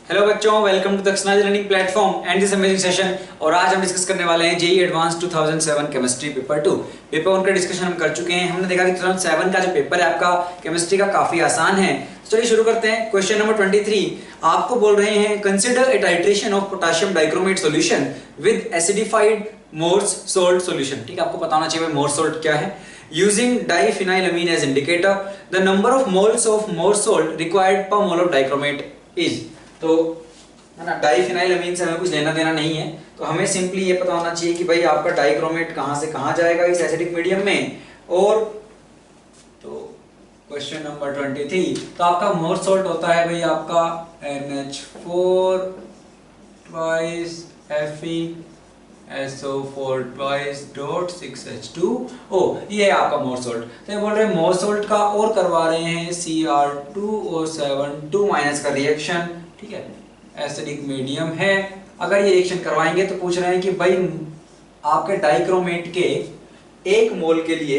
Hello बच्चों, welcome to दक्षिणाज learning platform and this amazing session. और आज हम डिस्कस करने वाले हैं JEE advance 2007 chemistry paper 2। Paper 1 का डिस्कशन हम कर चुके हैं। हमने देखा कि 2007 का जो पेपर है आपका केमिस्ट्री का काफी आसान है। चलिए शुरू करते हैं। क्वेश्चन नंबर 23 आपको बोल रहे हैं consider a titration of potassium dichromate solution with acidified Mohr's salt solution. ठीक है, आपको पता होना चाहिए मोर्स सोल्ट क्या है। Using diphenylamine as indicator, the number of moles of Mohr's salt required per mole of dichromate is. तो है ना, डाइफिनाइलअमीन से हमें कुछ लेना देना नहीं है, तो हमें सिंपली ये पता होना चाहिए कि भाई आपका डाइक्रोमेट कहां से कहां जाएगा इस एसिडिक मीडियम में। और तो क्वेश्चन नंबर 23, तो आपका मोर्स सोल्ट होता है भाई आपका NH4 twice FeSO4 twice dot 6H2O। ये है आपका मोर्स सोल्ट। तो ये बोल रहे हैं मोर्स सोल्ट का और करवा रहे हैं Cr2O7 2 माइनस का रिएक्शन। ठीक है, एसिडिक मीडियम है। अगर ये रिएक्शन करवाएंगे तो पूछ रहे हैं कि भाई आपके डाइक्रोमेट के एक मोल के लिए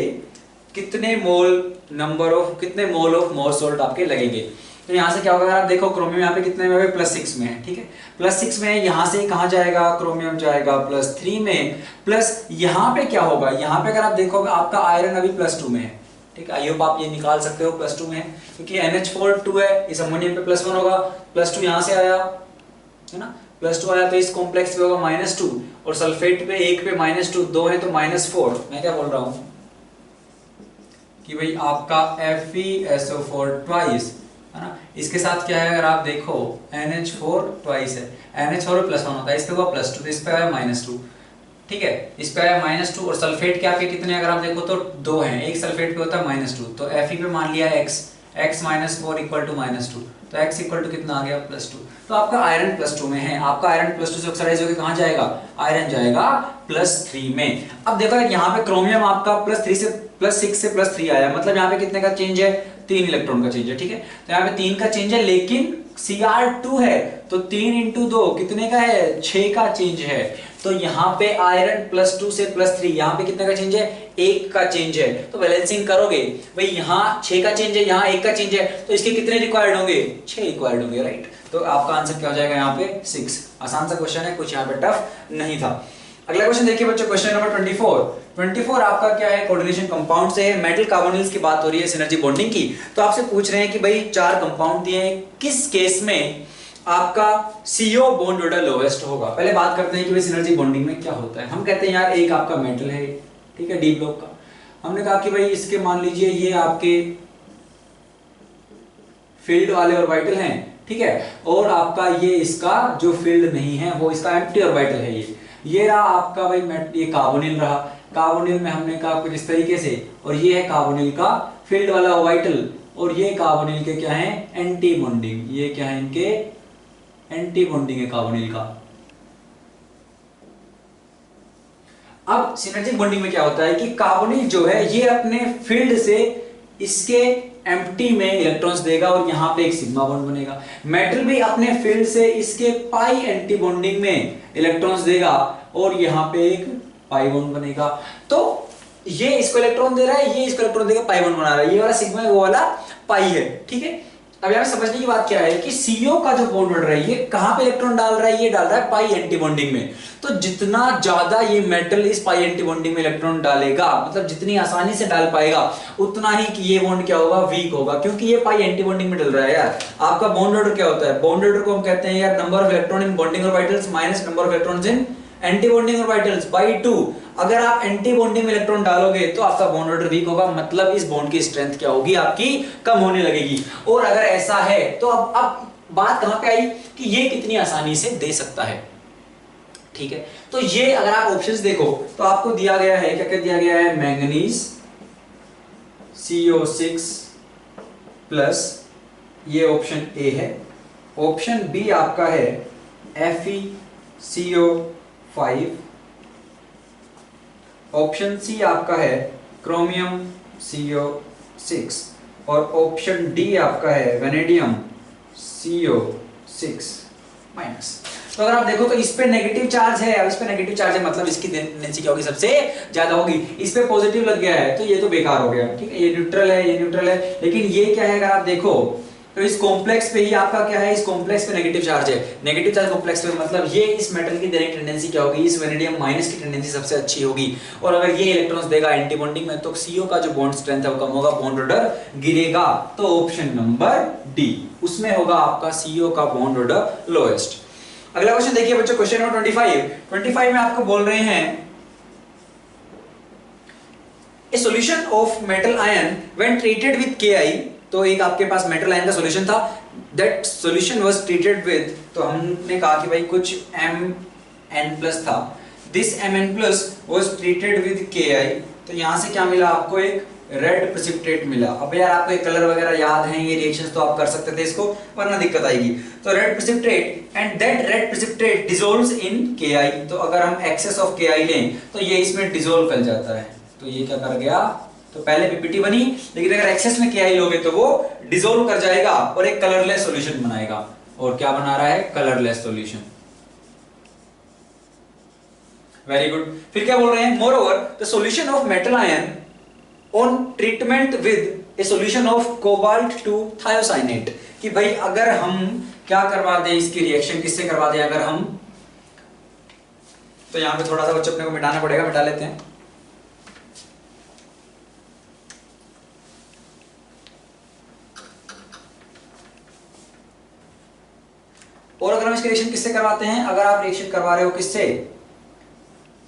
कितने मोल ऑफ मोर्स सोल्ट आपके लगेंगे। तो यहाँ से क्या होगा, अगर आप देखो क्रोमियम यहाँ पे कितने में है, +6 में है। ठीक है, +6 में यहाँ से कहाँ जाएगा, क्रोमियम जाएगा +3 में। प्लस यहाँ पे क्या होगा, यहाँ पे अगर आप देखोगे आपका आयरन अभी +2 में है। ठीक है, आई होप आप ये निकाल सकते हो +2 में है, क्योंकि NH4 2 है, इस अमोनियम पे +1 होगा, +2 यहाँ से आया है ना, +2 आया तो इस कॉम्प्लेक्स पे होगा -2, और सल्फेट पे 1 पे -2 2 है तो -4। मैं क्या बोल रहा हूँ कि भाई आपका FeSO4 ट्वाइस है ना, इसके साथ क्या है, अगर आप देखो NH4 ट्वाइस है, NH4 +1 होता है, इस पे हुआ +2 तो इस पे आया -2। ठीक है, इस पे आया -2, और सल्फेट के आपके कितने, अगर आप देखो तो 2 हैं, एक सल्फेट पे होता है -2, तो Fe पे मान लिया x -4 इक्वल टू -2, तो x इक्वल टू कितना आ गया +2। तो आपका आयरन +2 में है, आपका आयरन +2 से ऑक्सीडाइज होकर कहाँ जाएगा, आयरन जाएगा +3 में। अब देखो यहाँ पे क्रोमियम आपका +6 से +3 आया, मतलब यहाँ पे कितने का चेंज है, 3 इलेक्ट्रॉन का चेंज है। ठीक है, तो यहाँ पे 3 का चेंज है, लेकिन Cr2 है तो 3 × 2 कितने का है, 6 का चेंज है। तो यहाँ पे आयरन +2 से +3, यहाँ पे कितने का चेंज है, 1 का चेंज है। तो बैलेंसिंग करोगे भाई, यहाँ 6 का चेंज है, यहाँ 1 का चेंज है, तो इसके कितने रिक्वायर्ड होंगे, 6 रिक्वायर्ड होंगे, राइट। तो आपका आंसर क्या हो जाएगा यहाँ पे 6। आसान सा क्वेश्चन है, कुछ यहाँ पे टफ नहीं था। अगला क्वेश्चन देखिए बच्चों, क्वेश्चन नंबर 24 आपका क्या है, कोऑर्डिनेशन कंपाउंड से है, मेटल कार्बोनिल्स की बात हो रही है, सिनर्जी बॉन्डिंग की। तो आपसे पूछ रहे हैं कि भाई 4 कंपाउंड दिए हैं, किस केस में आपका CO बॉन्ड ऑर्डर लोवेस्ट होगा। पहले बात करते हैं कि भाई सिनर्जी बॉन्डिंग में क्या होता है। हम कहते हैं यार एक आपका मेटल है, ठीक है, डी ब्लॉक का। हमने कहा कि भाई इसके मान लीजिए ये आपके फील्ड वाले ऑर्बिटल हैं, ठीक है, और आपका ये इसका जो फील्ड नहीं है वो इसका एम्प्टी ऑर्बिटल है। ये रहा आपका भाई ये कार्बोनिल रहा, कार्बोनिल में हमने कहा कुछ इस तरीके से, और ये है कार्बोनिल का फील्ड वाला ऑर्बिटल, और ये कार्बोनिल के क्या है, एंटी बॉन्डिंग। ये क्या है, इनके एंटी बॉन्डिंग है कार्बोनिल का। अब सिनर्जिक बॉन्डिंग में क्या होता है कि कार्बोनिल जो है ये अपने फील्ड से इसके एम्प्टी में इलेक्ट्रॉन्स देगा, और यहां पे एक सिग्मा बॉन्ड बनेगा। मेटल भी अपने फील्ड से इसके पाई एंटी बॉन्डिंग में इलेक्ट्रॉन्स देगा, और यहां पे एक पाई बॉन्ड बनेगा। तो ये इसको इलेक्ट्रॉन दे रहा है, ये इसको इलेक्ट्रॉन देकर पाई बॉन्ड बना रहा है, ये वाला सिग्मा है, वो वाला पाई है। ठीक है, अब यहाँ समझने की बात क्या है कि CO का जो बॉन्ड ऑर्डर है ये कहां पे इलेक्ट्रॉन डाल रहा है, ये डाल रहा है पाई एंटी बॉन्डिंग में। तो जितना ज्यादा ये मेटल इस पाई एंटी बॉन्डिंग में इलेक्ट्रॉन डालेगा, मतलब जितनी आसानी से डाल पाएगा, उतना ही कि ये बॉन्ड क्या होगा, वीक होगा, क्योंकि ये पाई एंटी बॉन्डिंग में डल रहा है। यार आपका बॉन्ड ऑर्डर क्या होता है, बॉन्ड ऑर्डर को हम कहते हैं यार number of electron in bonding orbitals minus number of electrons in antibonding orbitals by 2। अगर आप एंटी बॉन्डिंग में इलेक्ट्रॉन डालोगे तो आपका बॉन्ड ऑर्डर वीक होगा, मतलब इस बॉन्ड की स्ट्रेंथ क्या होगी, आपकी कम होने लगेगी। और अगर ऐसा है तो अब बात कहां पे आई कि ये कितनी आसानी से दे सकता है। ठीक है, तो ये अगर आप ऑप्शंस देखो तो आपको दिया गया है, क्या क्या दिया गया है, मैंगनीज CO6 प्लस, ये ऑप्शन ए है। ऑप्शन बी आपका है FeCO5। ऑप्शन सी आपका है क्रोमियम CO6, और ऑप्शन डी आपका है वेनेडियम CO6 माइनस। तो अगर आप देखो तो इस पे नेगेटिव चार्ज है, अब इस पे नेगेटिव चार्ज है, मतलब इसकी डेंसिटी क्या होगी, सबसे ज्यादा होगी। इस पे पॉजिटिव लग गया है तो ये तो बेकार हो गया। ठीक है, ये न्यूट्रल है, ये न्यूट्रल है, लेकिन ये क्या है, अगर आप देखो तो इस कॉम्प्लेक्स पे ही आपका क्या है, इस कॉम्प्लेक्स पे नेगेटिव चार्ज है, नेगेटिव चार्ज कॉम्प्लेक्स पे, मतलब ये इस मेटल की देने की टेंडेंसी क्या होगी, इस वेनेडियम माइनस की टेंडेंसी सबसे अच्छी होगी। और अगर ये इलेक्ट्रॉन्स देगा एंटी बॉन्डिंग में तो CO का जो बॉन्ड स्ट्रेंथ है वो कम होगा, बॉन्ड ऑर्डर गिरेगा। तो ऑप्शन नंबर डी उसमें होगा आपका CO का बॉन्ड ऑर्डर लोएस्ट। अगला क्वेश्चन देखिए बच्चों, क्वेश्चन नंबर 25 में आपको बोल रहे हैं A solution of metal ion when treated with Ki, तो एक आपके पास मेटल आयन का सॉल्यूशन था, that solution was treated with, तो हमने कहा कि भाई कुछ Mn+ था, this Mn+ was treated with Ki, तो यहाँ से क्या मिला आपको, एक रेड प्रेसिपिटेट मिला। अब यार आपको एक कलर वगैरह याद है, ये रिएक्शंस तो आप कर सकते थे इसको, वरना दिक्कत आएगी। तो red precipitate and that red precipitate dissolves in Ki, तो अगर हम एक्सेस ऑफ Ki लें तो ये इसमें डिसॉल्व कर जाता है, तो ये क्या कर गया, तो पहले पीपीटी बनी, लेकिन अगर एक्सेस में Ki लोगे तो वो डिसॉल्व कर जाएगा और एक कलरलेस सॉल्यूशन बनाएगा। और क्या बना रहा है, कलरलेस सॉल्यूशन। Very good. फिर क्या बोल रहे हैं, moreover the solution of metal ion on treatment with a solution of cobalt two thiocyanate, कि भाई अगर हम क्या करवा दें, इसकी रिएक्शन किससे करवा दें, अगर हम, तो यहां पे थोड़ा सा बच्चों अपने को मिटाना पड़ेगा, मिटा लेते हैं। और अगर हम इसकी रिएक्शन किससे करवाते हैं, अगर आप रिएक्शन करवा रहे हो किससे,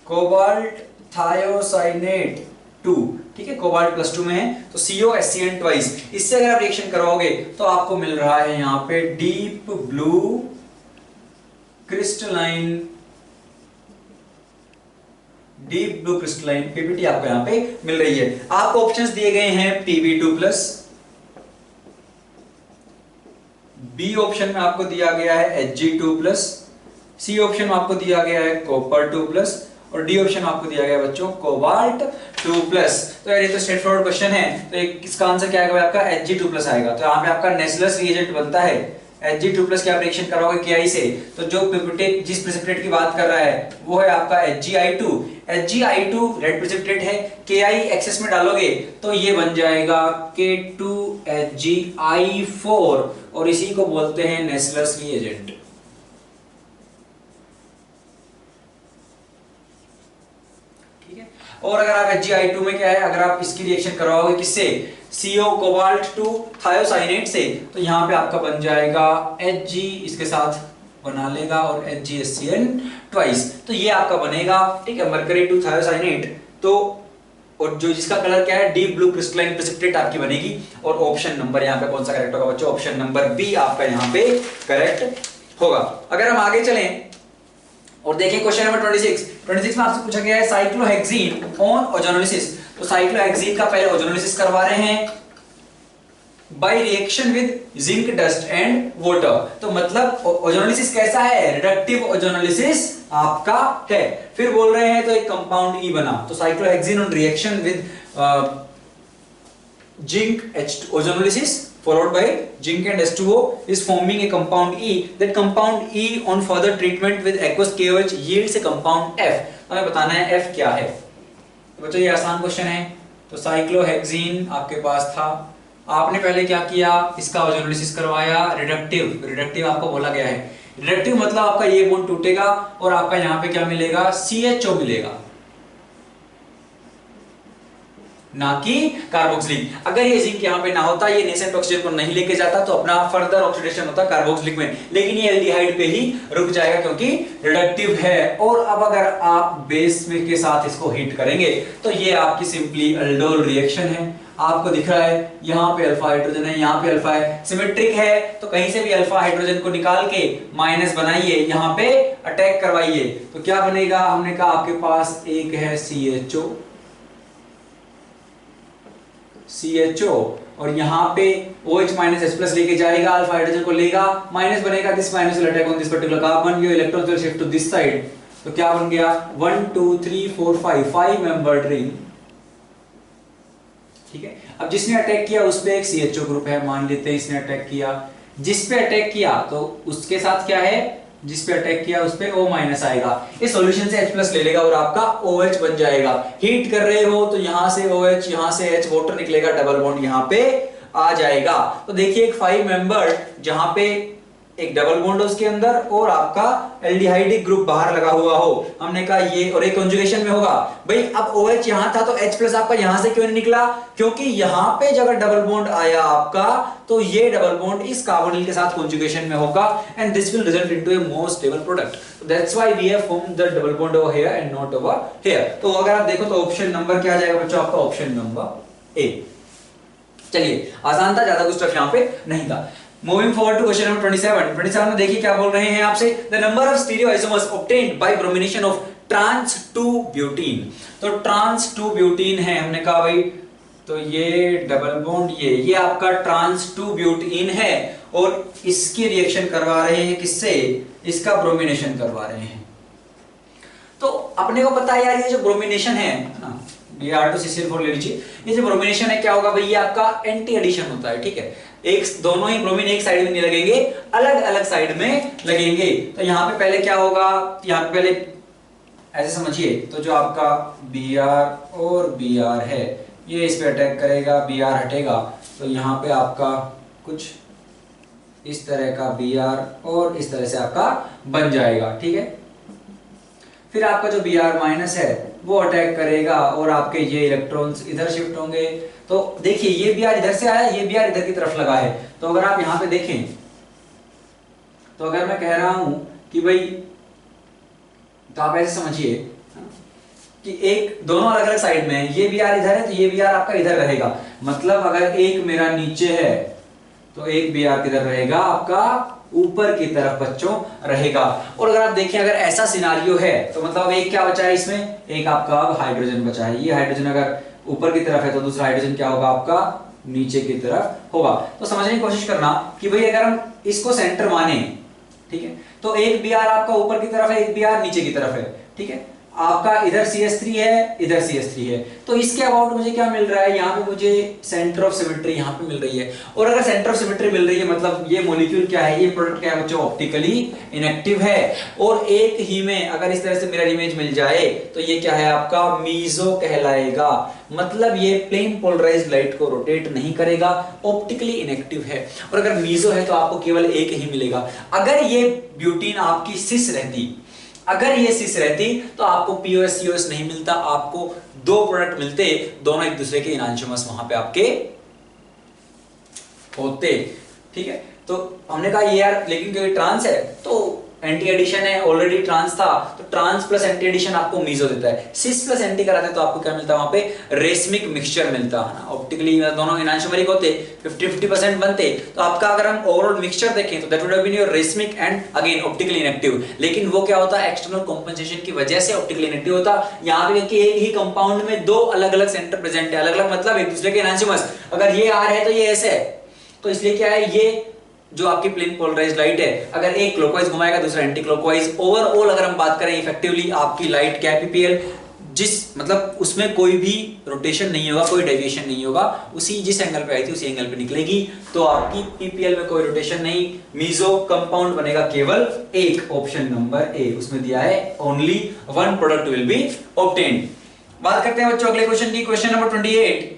कोबाल्ट थायोसाइनेट 2, ठीक है, कोबाल्ट +2 में है तो COHCN ट्वाइस, इससे अगर आप रिएक्शन करवाओगे तो आपको मिल रहा है यहां पे डीप ब्लू क्रिस्टलाइन पीपीटी आपको यहां पे मिल रही है। आपको ऑप्शंस दिए गए हैं Pb2+, बी ऑप्शन में आपको दिया गया है Hg2+, सी ऑप्शन में आपको दिया गया है कॉपर 2+, और डी ऑप्शन आपको दिया गया है बच्चों कोबाल्ट 2+। तो यार ये तो स्ट्रेट फॉरवर्ड क्वेश्चन है, तो इसका आंसर क्या आएगा आपका, Hg2+ आएगा। तो यहाँ पे आपका नेस्लर्स रिएजेंट बनता है Hg2+ की आप रिएक्शन कराओगे Ki से, तो जो प्रेसिपिटेट, जिस प्रेसिपिटेट की बात कर रहा है वो है आपका HgI2। HgI2 रेड प्रेसिपिटेट है, Ki एक्सेस में डालोगे तो ये बन जाएगा K2HgI4, और इसी को बोलते हैं नेस्लर्स रिएजेंट। ठीक है, और अगर आप HgI2 में क्या है, अगर आप इसकी रिएक्शन करवाओगे किससे, CO कोबाल्ट 2 थायोसाइनेट से, तो यहाँ पे आपका बन जाएगा Hg, इसके साथ बना लेगा और HgHCN ट्वाइस, तो ये आपका बनेगा, ठीक है, मरकरी 2 थायोसाइनेट। तो और जो जिसका कलर क्या है, डीप ब्लू क्रिस्टलाइन प्रेसिपिटेट आपकी बनेगी। और ऑप्शन नंबर यहाँ पे कौन सा करेक्ट होगा बच्चों, ऑप्शन नंबर बी आपका यहाँ पे करेक्ट होगा। अगर हम आगे चलें और देखें क्वेश्चन नंबर 26 में आपसे पूछा गया है साइक्लोहेक्सीन ऑन ओजोनोलिसिस, तो साइक्लोहेक्सीन का पहले ओजोनोलिसिस करवा रहे हैं by reaction with zinc dust and water. तो मतलब ओजोनोलिसिस कैसा है, रिडक्टिव ओजोनोलिसिस आपका है। फिर बोल रहे हैं तो एक कंपाउंड ई बना, तो cyclohexene on reaction with zinc H2 ozonolysis followed by zinc and H2O is forming a compound E. That compound E on further treatment with aqueous KOH yields a compound F. हमें बताना है F क्या है। तो बच्चों ये आसान question है। तो साइक्लोहेक्सीन आपके पास था, आपने पहले क्या किया, इसका ओजोनोलिसिस करवाया, रिडक्टिव आपको बोला गया है। रिडक्टिव मतलब आपका ये बॉन्ड टूटेगा और आपका यहाँ पे क्या मिलेगा, CHO मिलेगा, ना कि कार्बोक्सिलिक। अगर ये जिंक यहाँ पे ना होता, ये नेसेंट ऑक्सीजन को नहीं लेके जाता, तो अपना फर्दर ऑक्सीडेशन होता कार्बोक्सिलिक में, लेकिन ये एल्डिहाइड पे ही रुक जाएगा क्योंकि रिडक्टिव है। और अब अगर आप बेस में के साथ इसको हीट करेंगे तो ये आपकी सिंपली अल्डोल रिएक्शन है। आपको दिख रहा है यहाँ पे अल्फा हाइड्रोजन है, यहाँ पे अल्फा है, सिमेट्रिक है, तो कहीं से भी अल्फा हाइड्रोजन को निकाल के माइनस बनाइए, यहाँ पे अटैक करवाइए, तो क्या बनेगा, हमने कहा आपके पास एक है CHO और यहाँ पे OH माइनस H+ लेके जाएगा, अल्फा हाइड्रोजन को लेगा, माइनस बनेगा, this minus will attack on this particular carbon, your electrons will shift to this side. तो क्या बन गया, 1 2 3 4 5 मेंबर्ड रिंग। ठीक है, अब जिसने अटैक किया उस पे एक CHO ग्रुप है, मान लेते हैं इसने अटैक किया, जिस पे अटैक किया तो उसके साथ क्या है, जिस पे अटैक किया उस पे O- आएगा, इस सॉल्यूशन से H+ ले लेगा और आपका OH बन जाएगा। हीट कर रहे हो तो यहां से OH, यहां से H, वाटर निकलेगा, डबल बॉन्ड यहां पे आ जाएगा। तो देखिए एक 5 मेंबर जहां पे एक डबल बॉन्ड उसके अंदर और आपका एल्डिहाइडिक ग्रुप बाहर लगा हुआ हो, हमने कहा ये, और एक कंजुगेशन में होगा। भाई अब OH यहां था तो H प्लस आपका यहां से क्यों नहीं निकला? क्योंकि यहां पे जब डबल बॉन्ड आया आपका तो ये डबल बॉन्ड इस कार्बोनिल के साथ कंजुगेशन में होगा and this will result into a more stable product. That's why we have formed the double bond over here and not over here. तो अगर आप देखो तो ऑप्शन नंबर क्या आ जाएगा बच्चों आपका? ऑप्शन नंबर ए। चलिए आसान था, ज्यादा कुछ टफ यहां पे नहीं था। Moving forward to question number 27. 27 में देखिए क्या बोल रहे हैं आपसे, the number of stereoisomers obtained by bromination of trans 2 butene। तो trans 2 butene है, हमने कहा भाई तो ये डबल बॉन्ड ये आपका trans 2 butene है और इसकी रिएक्शन करवा रहे हैं किससे? इसका ब्रोमिनेशन करवा रहे हैं। तो अपने को पता है यार ये जो ब्रोमिनेशन है ना, ये R2CCl4 ले लीजिए, ये जो ब्रोमिनेशन है क्या होगा भाई? ये आपका एंटी एडिशन होता है, ठीक है। एक दोनों ही ब्रोमीन एक साइड में नहीं लगेंगे, अलग अलग साइड में लगेंगे। तो यहाँ पे पहले क्या होगा? यहाँ पे पहले ऐसे समझिए, तो जो आपका Br और Br है ये इस पे अटैक करेगा, Br हटेगा तो यहाँ पे आपका कुछ इस तरह का Br और इस तरह से आपका बन जाएगा, ठीक है। फिर आपका जो Br माइनस है वो अटैक करेगा और आपके ये इलेक्ट्रॉन्स इधर शिफ्ट होंगे। तो देखिए ये Br इधर से आया, ये Br इधर की तरफ लगा है। तो अगर आप यहां पे देखें तो अगर मैं कह रहा हूं कि भाई, तो आप ऐसे समझिए कि एक दोनों अलग अलग साइड में है, ये Br इधर है तो ये Br आपका इधर रहेगा। मतलब अगर एक मेरा नीचे है तो एक Br किधर रहेगा? आपका ऊपर की तरफ बच्चों रहेगा। और अगर आप देखें अगर ऐसा सिनारियो है तो मतलब एक क्या बचा है इसमें? एक आपका हाइड्रोजन बचा है। ये हाइड्रोजन अगर ऊपर की तरफ है तो दूसरा हाइड्रोजन क्या होगा? आपका नीचे की तरफ होगा। तो समझने की कोशिश करना कि भाई अगर हम इसको सेंटर माने, ठीक है, तो एक Br आपका ऊपर की तरफ है, एक Br नीचे की तरफ है, ठीक है। आपका इधर CH3 है, इधर CH3 है, तो इसके अबाउट मुझे क्या मिल रहा है? यहाँ पे मुझे सेंटर ऑफ सिमेट्री यहाँ पे मिल रही है। और अगर सेंटर ऑफ सिमेट्री मिल रही है मतलब ये मॉलिक्यूल क्या है? ये प्रोडक्ट क्या है बच्चों? ऑप्टिकली इनएक्टिव है। और एक ही में अगर इस तरह से मिरर इमेज मिल जाए तो ये क्या है? आपका मीजो कहलाएगा। मतलब ये प्लेन पोलराइज्ड लाइट को रोटेट नहीं करेगा, ऑप्टिकली इनएक्टिव है। और अगर मीजो है तो आपको केवल एक ही मिलेगा। अगर ये ब्यूटीन आपकी सिस रहती, अगर ये सिस रहती तो आपको POS COS नहीं मिलता, आपको दो प्रोडक्ट मिलते, दोनों एक दूसरे के इनांशियोमर्स वहां पे आपके होते, ठीक है। तो हमने कहा ये यार लेकिन क्योंकि ट्रांस है तो एंटी एडिशन है, ऑलरेडी ट्रांस था तो ट्रांस प्लस एंटी एडिशन आपको मीजो देता है। सिस प्लस एंटी कराते तो आपको क्या मिलता है? वहां पे रेसमिक मिक्सचर मिलता है ना। ऑप्टिकली दोनों इनांशियोमरिक होते, 50-50% बनते। तो आपका अगर हम ओवरऑल मिक्सचर देखें तो that would have been your racemic and again optically inactive. लेकिन वो क्या होता है? एक्सटर्नल कॉम्पेंसेशन की वजह से ऑप्टिकली इनएक्टिव होता। यहाँ पे एक ही कंपाउंड में दो अलग अलग सेंटर प्रेजेंट है, अलग अलग मतलब एक दूसरे के इनांशियोमर्स। अगर ये R है तो ये S है, तो इसलिए क्या है? ये जो आपकी प्लेन पोलराइज्ड लाइट है अगर एक क्लॉकवाइज घुमाएगा दूसरा एंटी क्लॉकवाइज, ओवरऑल अगर हम बात करें इफेक्टिवली आपकी लाइट क्या PPL, जिस मतलब उसमें कोई भी रोटेशन नहीं होगा, कोई डेविएशन नहीं होगा, उसी जिस एंगल पे आई थी उसी एंगल पे निकलेगी। तो आपकी PPL में कोई रोटेशन नहीं, मीजो कंपाउंड बनेगा केवल एक। ऑप्शन नंबर ए उसमें दिया है only one product will be obtained. बात करते हैं बच्चों अगले क्वेश्चन की, क्वेश्चन नंबर 28।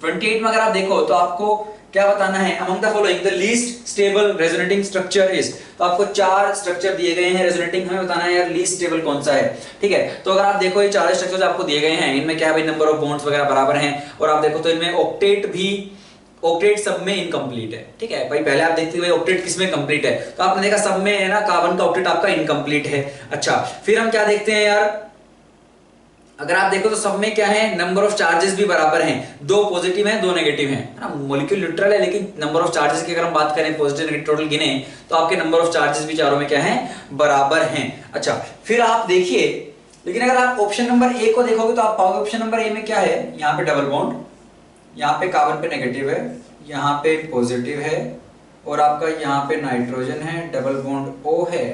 28 में अगर आप देखो तो आपको क्या बताना है? Among the following the least stable resonating structure is. तो आपको चार स्ट्रक्चर दिए गए हैं रेजोनेटिंग, हमें बताना है यार लीस्ट स्टेबल कौन सा है, ठीक है। तो अगर आप देखो ये चार स्ट्रक्चर्स आपको दिए गए हैं, इनमें क्या है भाई? नंबर ऑफ बॉन्ड्स वगैरह बराबर हैं। और आप देखो तो इनमें ऑक्टेट भी, ऑक्टेट सब में इनकम्प्लीट है, ठीक है भाई। पहले आप देखते हुए ऑक्टेट किसमें कंप्लीट है, तो आपने देखा सब में है ना, कार्बन का ऑक्टेट आपका इनकम्प्लीट है। अच्छा फिर हम क्या देखते हैं यार? अगर आप देखो तो सब में क्या है? नंबर ऑफ चार्जेस भी बराबर हैं, दो पॉजिटिव हैं दो नेगेटिव हैं ना। मॉलिक्यूल न्यूट्रल है लेकिन नंबर ऑफ चार्जेस की अगर हम बात करें पॉजिटिव नेगेटिव टोटल गिने तो आपके नंबर ऑफ चार्जेस भी चारों में क्या है? बराबर हैं। अच्छा फिर आप देखिए, लेकिन अगर आप ऑप्शन नंबर ए को देखोगे तो आप पाओगे ऑप्शन नंबर ए में क्या है? यहाँ पे डबल बॉन्ड, यहाँ पे कार्बन पे नेगेटिव है, यहाँ पे पॉजिटिव है और आपका यहाँ पे नाइट्रोजन है, डबल बॉन्ड O है,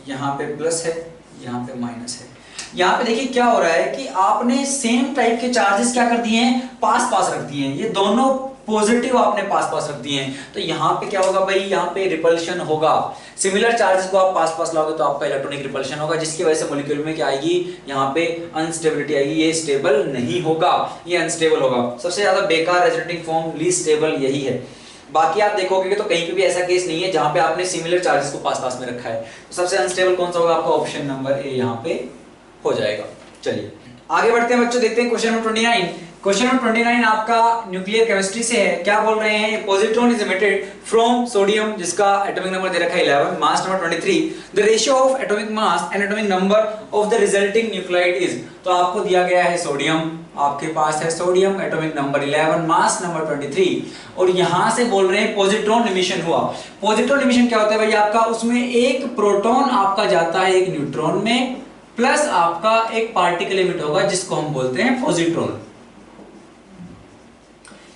यहाँ पे प्लस है, यहाँ पे माइनस है। यहाँ पे देखिए क्या हो रहा है कि आपने सेम टाइप के चार्जेस क्या कर दिए हैं? पास पास रख दिए हैं। ये दोनों पॉजिटिव आपने पास पास रख दिए हैं, तो यहाँ पे क्या होगा भाई, यहाँ पे रिपल्शन होगा। सिमिलर चार्जेस को आप पास पास लाओगे तो आपका इलेक्ट्रॉनिक रिपल्शन होगा, जिसकी वजह से मॉलिक्यूल में क्या आएगी, यहाँ पे अनस्टेबिलिटी आएगी, ये स्टेबल नहीं होगा, ये अनस्टेबल होगा। सबसे ज्यादा बेकार रेजोनेटिंग फॉर्म लीस्ट स्टेबल यही है। बाकी आप देखोगे तो कहीं पे भी ऐसा केस नहीं है जहां पे आपने सिमिलर चार्जेस को पास पास में रखा है। तो सबसे अनस्टेबल कौन सा होगा, आपका ऑप्शन नंबर ए यहाँ पे हो जाएगा। चलिए आगे बढ़ते हैं बच्चों, देखते हैं क्वेश्चन नंबर 29। क्वेश्चन नंबर 29 आपका न्यूक्लियर केमिस्ट्री से है। क्या बोल रहे हैं, positron is emitted from sodium, जिसका एटॉमिक नंबर दे रखा है 11, mass number 23, the ratio of atomic mass and atomic number of the resulting nuclide is. तो आपको दिया गया है सोडियम, आपके पास है sodium, atomic number 11, mass number 23, और यहां से बोल रहे हैं पॉजिट्रॉन इमिशन हुआ। पॉजिट्रॉन इमिशन क्या होता है भाई, आपका उसमें एक प्रोटॉन आपका जाता है एक न्यूट्रॉन में, प्लस आपका एक पार्टिकल इमिट होगा जिसको हम बोलते हैं पॉजिट्रॉन।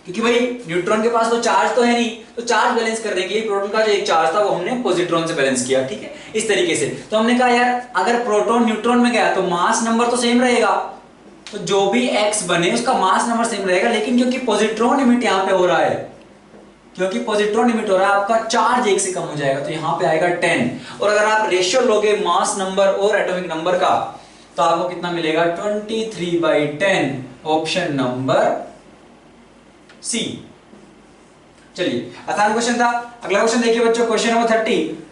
क्योंकि भाई न्यूट्रॉन के पास तो चार्ज तो है नहीं, तो चार्ज बैलेंस करने के लिए प्रोटॉन का जो एक चार्ज था वो हमने पॉजिट्रॉन से बैलेंस किया, ठीक है, इस तरीके से। तो हमने कहा यार अगर प्रोटॉन न्यूट्रॉन में गया तो मास नंबर तो सेम रहेगा, तो जो भी एक्स बने उसका मास नंबर सेम रहेगा, लेकिन क्योंकि पॉजिट्रॉन इमिट यहां पे हो रहा है, क्योंकि पॉजिट्रॉन इमिट हो रहा है, आपका चार्ज एक से कम हो जाएगा, तो यहां पे आएगा 10। और अगर आप रेशियो लोगे मास नंबर और एटॉमिक नंबर का, तो आपको कितना मिलेगा, 23/10, ऑप्शन नंबर सी। चलिए आसान क्वेश्चन था। अगला क्वेश्चन देखिए बच्चों, क्वेश्चन नंबर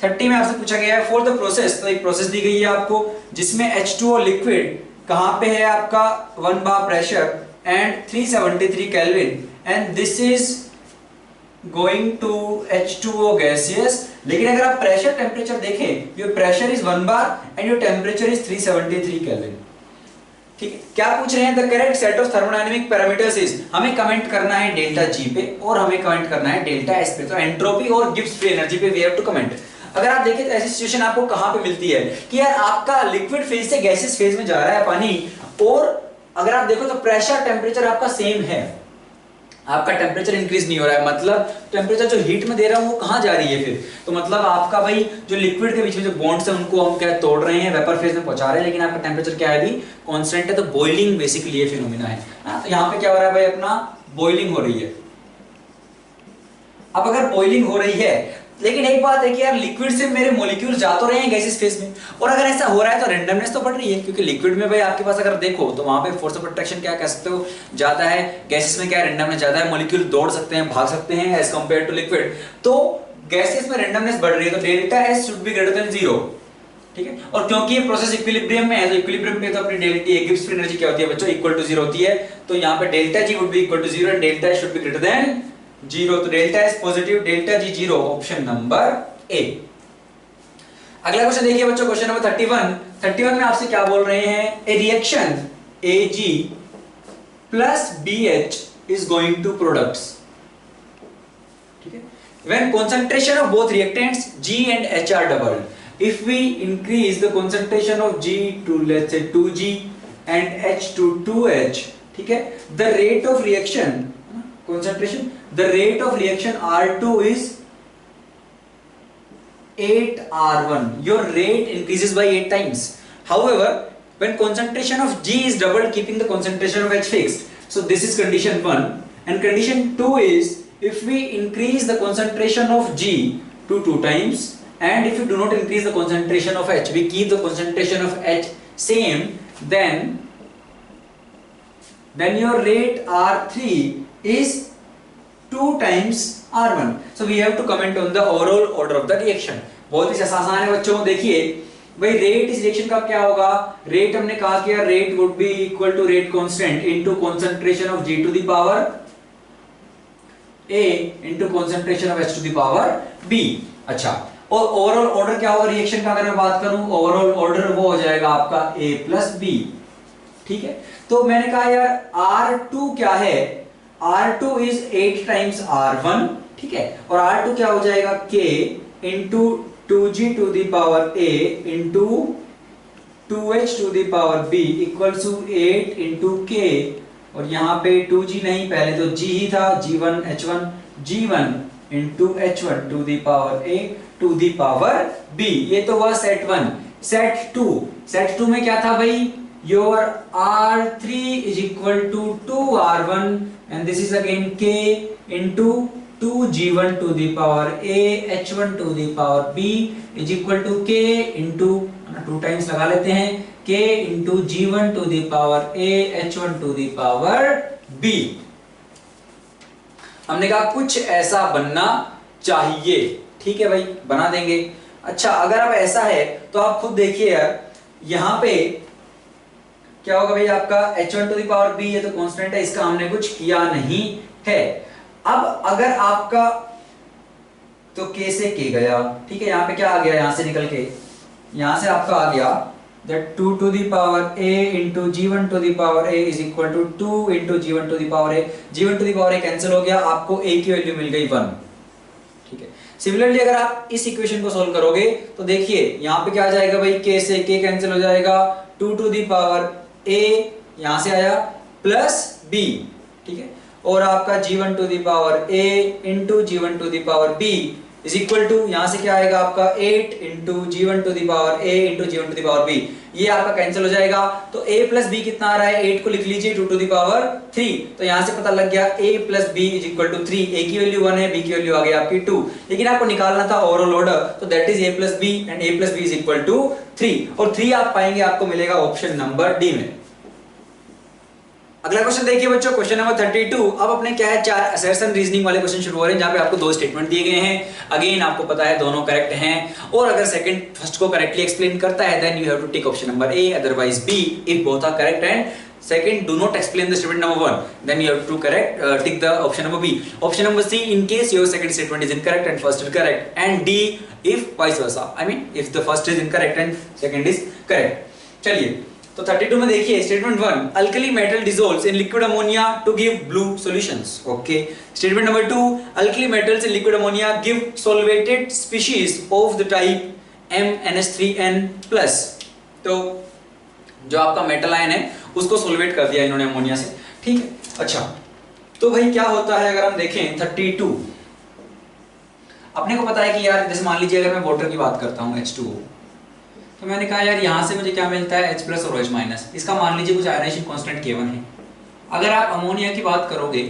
30 में आपसे पूछा गया है फॉर द प्रोसेस, तो एक प्रोसेस दी गई है आपको जिसमें H2O लिक्विड कहां पे है आपका 1 bar pressure and 373 kelvin, and this is going to H2O gaseous. लेकिन अगर आप प्रेशर टेम्परेचर देखें, your pressure is 1 bar and your temperature is 373 kelvin, ठीक है। क्या पूछ रहे हैं, the correct set of thermodynamic parameters is, हमें कमेंट करना है डेल्टा जी पे और हमें कमेंट करना है डेल्टा एस पे, तो एंट्रोपी और गिब्स फ्री एनर्जी पे वी हैव टू कमेंट। अगर आप देखें तो ऐसी सिचुएशन आपको कहां पे मिलती है कि यार आपका लिक्विड फेज से गैसियस फेज में जा रहा है पानी, और अगर आप देखो तो प्रेशर टेम्परेचर आपका सेम है, आपका टेम्परेचर इंक्रीज नहीं हो रहा है, मतलब टेम्परेचर जो हीट में दे रहा हूं वो कहां जा रही है फिर, तो मतलब आपका भाई जो लिक्विड के बीच में जो बॉन्ड्स है उनको हम क्या तोड़ रहे हैं, वेपर फेज में पहुंचा रहे हैं, लेकिन आपका टेम्परेचर क्या है अभी कांस्टेंट है, तो बॉइलिंग बेसिकली ये फिनोमेना है। तो यहां पे क्या हो रहा है भाई, अपना बॉइलिंग हो रही है। अब अगर बॉइलिंग हो रही है, लेकिन एक बात है कि यार लिक्विड से मेरे मॉलिक्यूल जा तो रहे हैं गैसेस फेज में, और अगर ऐसा हो रहा है तो रेंडमनेस तो बढ़ रही है, क्योंकि लिक्विड में भाई आपके पास अगर देखो तो वहां पे फोर्स ऑफ अट्रैक्शन क्या कह सकते हो ज्यादा है, गैसेस में क्या रेंडमनेस ज्यादा है, मॉलिक्यूल दौड़ सकते हैं, भाग सकते हैं एज कंपेयर टू लिक्विड, तो गैसेस में रेंडमनेस बढ़ रही है, तो delta S should be greater than 0, ठीक है। और क्योंकि ये प्रोसेस इक्विलिब्रियम में है, तो इक्विलिब्रियम पे तो अपनी डेल्टा गिब्स फ्री एनर्जी क्या होती है बच्चों, इक्वल टू 0 होती है, तो यहाँ पे delta G would be equal to 0 and delta S should be greater than 0, तो delta S positive, delta G 0, option number A. अगला क्वेश्चन देखिए बच्चों, क्वेश्चन नंबर 31 में आपसे क्या बोल रहे हैं, a reaction Ag plus BH is going to products, ठीक है, when concentration of both reactants G and H are doubled, if we increase the concentration of G to let's say 2G and H to 2H, ठीक है, the rate of reaction concentration, the rate of reaction R2 is 8R1, your rate increases by 8 times. However, when concentration of G is doubled, keeping the concentration of H fixed, so this is condition 1, and condition 2 is if we increase the concentration of G to 2 times, and if we do not increase the concentration of H, we keep the concentration of H same, then your rate R3 is 2 times R1. So we have to comment on the overall order of the reaction. बहुत ही आसान है बच्चों, देखिए भाई rate इस reaction का क्या होगा, रेट हमने कहा कि rate would be equal to rate constant into concentration of G to the power A into concentration of H to the power B। अच्छा, और ओवरऑल ऑर्डर क्या होगा रिएक्शन का, अगर मैं बात करूं ओवरऑल ऑर्डर वो हो जाएगा आपका A प्लस B, ठीक है। तो मैंने कहा यार R2 क्या है, R2 इज 8 टाइम्स R1, ठीक है, और R2 क्या हो जाएगा K into 2G to the power A into 2H to the power B equals to 8 into K, और यहाँ पे 2G नहीं, पहले तो G ही था, G1 H1, G1 into H1 to the power A to the power B। ये तो हुआ सेट 1। सेट 2 में क्या था भाई, your R3 is equal to 2R1 and this is again K into 2G1 to the power A H1 to the power B is equal to K into 2 times लगा लेते हैं K into G1 to the power A H1 to the power B। हमने कहा कुछ ऐसा बनना चाहिए, ठीक है भाई, बना देंगे। अच्छा, अगर अब ऐसा है तो आप खुद देखिए यार, यहां पे क्या होगा भाई, आपका H1 to the power B ये तो कांस्टेंट है, इसका हमने कुछ किया नहीं है। अब अगर आपका तो K से K गया, ठीक है, यहाँ पे क्या आ गया, यहां से निकल के यहां से आपका आ गया that 2 to the power A into G1 to the power A is equal to 2 into G1 to the power A। G1 to the power A cancel हो गया, आपको A की वैल्यू मिल गई 1, ठीक है। सिमिलरली अगर आप इस इक्वेशन को सोल्व करोगे तो देखिए यहाँ पे क्या आ जाएगा भाई, K से K कैंसिल हो जाएगा, 2 to the power A यहां से आया प्लस B, ठीक है, और आपका G1 to the power A into G1 to the power B is equal to यहां से क्या आएगा आपका 8 into G1 to the power A into G1 to the power B, ये आपका कैंसिल हो जाएगा। तो A प्लस B कितना आ रहा है, 8 को लिख लीजिए 2 टू द पावर 3, तो यहां से पता लग गया A plus B is equal to 3। A की वैल्यू 1 है, B की वैल्यू आ गई आपकी 2, लेकिन आपको निकालना था ओवरऑल ऑर्डर, तो that is A plus B and A plus B is equal to 3, और 3 आप पाएंगे आपको मिलेगा ऑप्शन नंबर डी में। अगला क्वेश्चन देखिए बच्चों, क्वेश्चन नंबर 32। अब अपने क्या है, 4 असर्शन रीजनिंग वाले क्वेश्चन शुरू हो रहे हैं, जहां पे आपको 2 स्टेटमेंट दिए गए हैं। अगेन आपको पता है दोनों करेक्ट हैं, और अगर सेकंड फर्स्ट को करेक्टली एक्सप्लेन करता है then you have to tick option number A, otherwise B. If both are correct and second do not explain the statement number 1, then you have to correct tick the option number B। option number C, in case your second statement is incorrect and first is correct, and D if vice versa, I mean if the first is incorrect and second is correct। चलिए तो 32 में देखिए statement 1, alkali metal dissolves in liquid ammonia to give blue solutions. Okay, statement number 2, alkali metals in liquid ammonia give solvated species of the type MnH3n+। तो जो आपका metal ion है उसको सोल्वेट कर दिया इन्होंने अमोनिया से, ठीक है। अच्छा, तो भाई क्या होता है अगर हम देखें 32, अपने को पता है कि यार जैसे मान लीजिए अगर मैं वाटर की बात करता हूँ H2O, तो मैंने कहा यार यहाँ से मुझे क्या मिलता है H प्लस और OH माइनस, इसका मान लीजिए कुछ आयनाइजेशन कांस्टेंट K1 है। अगर आप अमोनिया की बात करोगे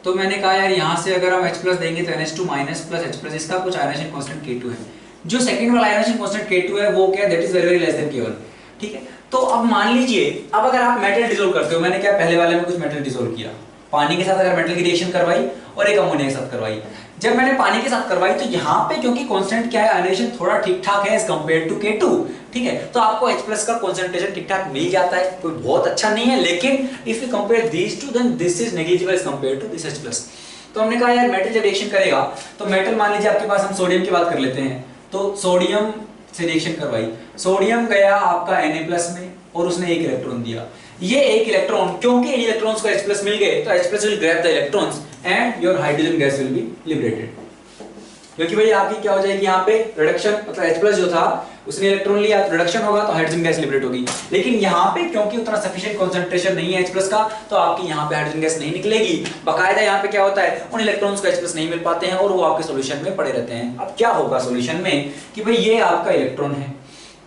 तो मैंने कहा यार यहाँ से अगर हम H प्लस देंगे तो NH2 minus plus H plus, इसका कुछ आयनाइजेशन कांस्टेंट K2 है। जो सेकंड वाला आयनाइजेशन कांस्टेंट K2 है वो क्या, that is very very less than K1, ठीक है। तो अब मान लीजिए अब अगर आप मेटल डिसॉल्व करते हो, मैंने क्या पहले वाले में कुछ मेटल डिसॉल्व किया, पानी के साथ अगर मेटल की रिएक्शन करवाई और एक अमोनिया के साथ करवाई। जब मैंने पानी के साथ करवाई तो यहाँ पे क्योंकि कांस्टेंट क्या है, आयनाइजेशन थोड़ा ठीक ठाक है एज कंपेयर टू K2, ठीक है, तो आपको H प्लस का कंसंट्रेशन ठीक ठाक मिल जाता है, कोई बहुत अच्छा नहीं है, लेकिन if you compare these two then this is negligible as compare to this H plus. तो हमने कहा यार मेटल जब रिएक्शन करेगा तो मेटल मान लीजिए आपके पास, हम सोडियम की बात कर लेते हैं, तो सोडियम से रिएक्शन करवाई, सोडियम गया आपका Na+ में और उसने एक इलेक्ट्रॉन दिया। ये एक इलेक्ट्रॉन, क्योंकि इन इलेक्ट्रॉन्स को H+ मिल गए तो H+ will grab the electrons and your hydrogen gas will be liberated. क्योंकि भाई आपकी क्या हो जाएगी यहाँ पे रिडक्शन, मतलब H+ जो था उसने इलेक्ट्रॉन लिया, रिडक्शन होगा तो हाइड्रोजन गैस लिबरेट होगी। लेकिन यहाँ पे क्योंकि उतना सफिशिएंट कंसंट्रेशन नहीं है H+ का, तो आपकी यहाँ पे हाइड्रोजन गैस नहीं निकलेगी। बाकायदा यहाँ पे क्या होता है, उन इलेक्ट्रॉन्स को H+ नहीं मिल पाते हैं और वो आपके सॉल्यूशन में पड़े रहते हैं। अब क्या होगा सॉल्यूशन में कि भाई ये आपका इलेक्ट्रॉन है,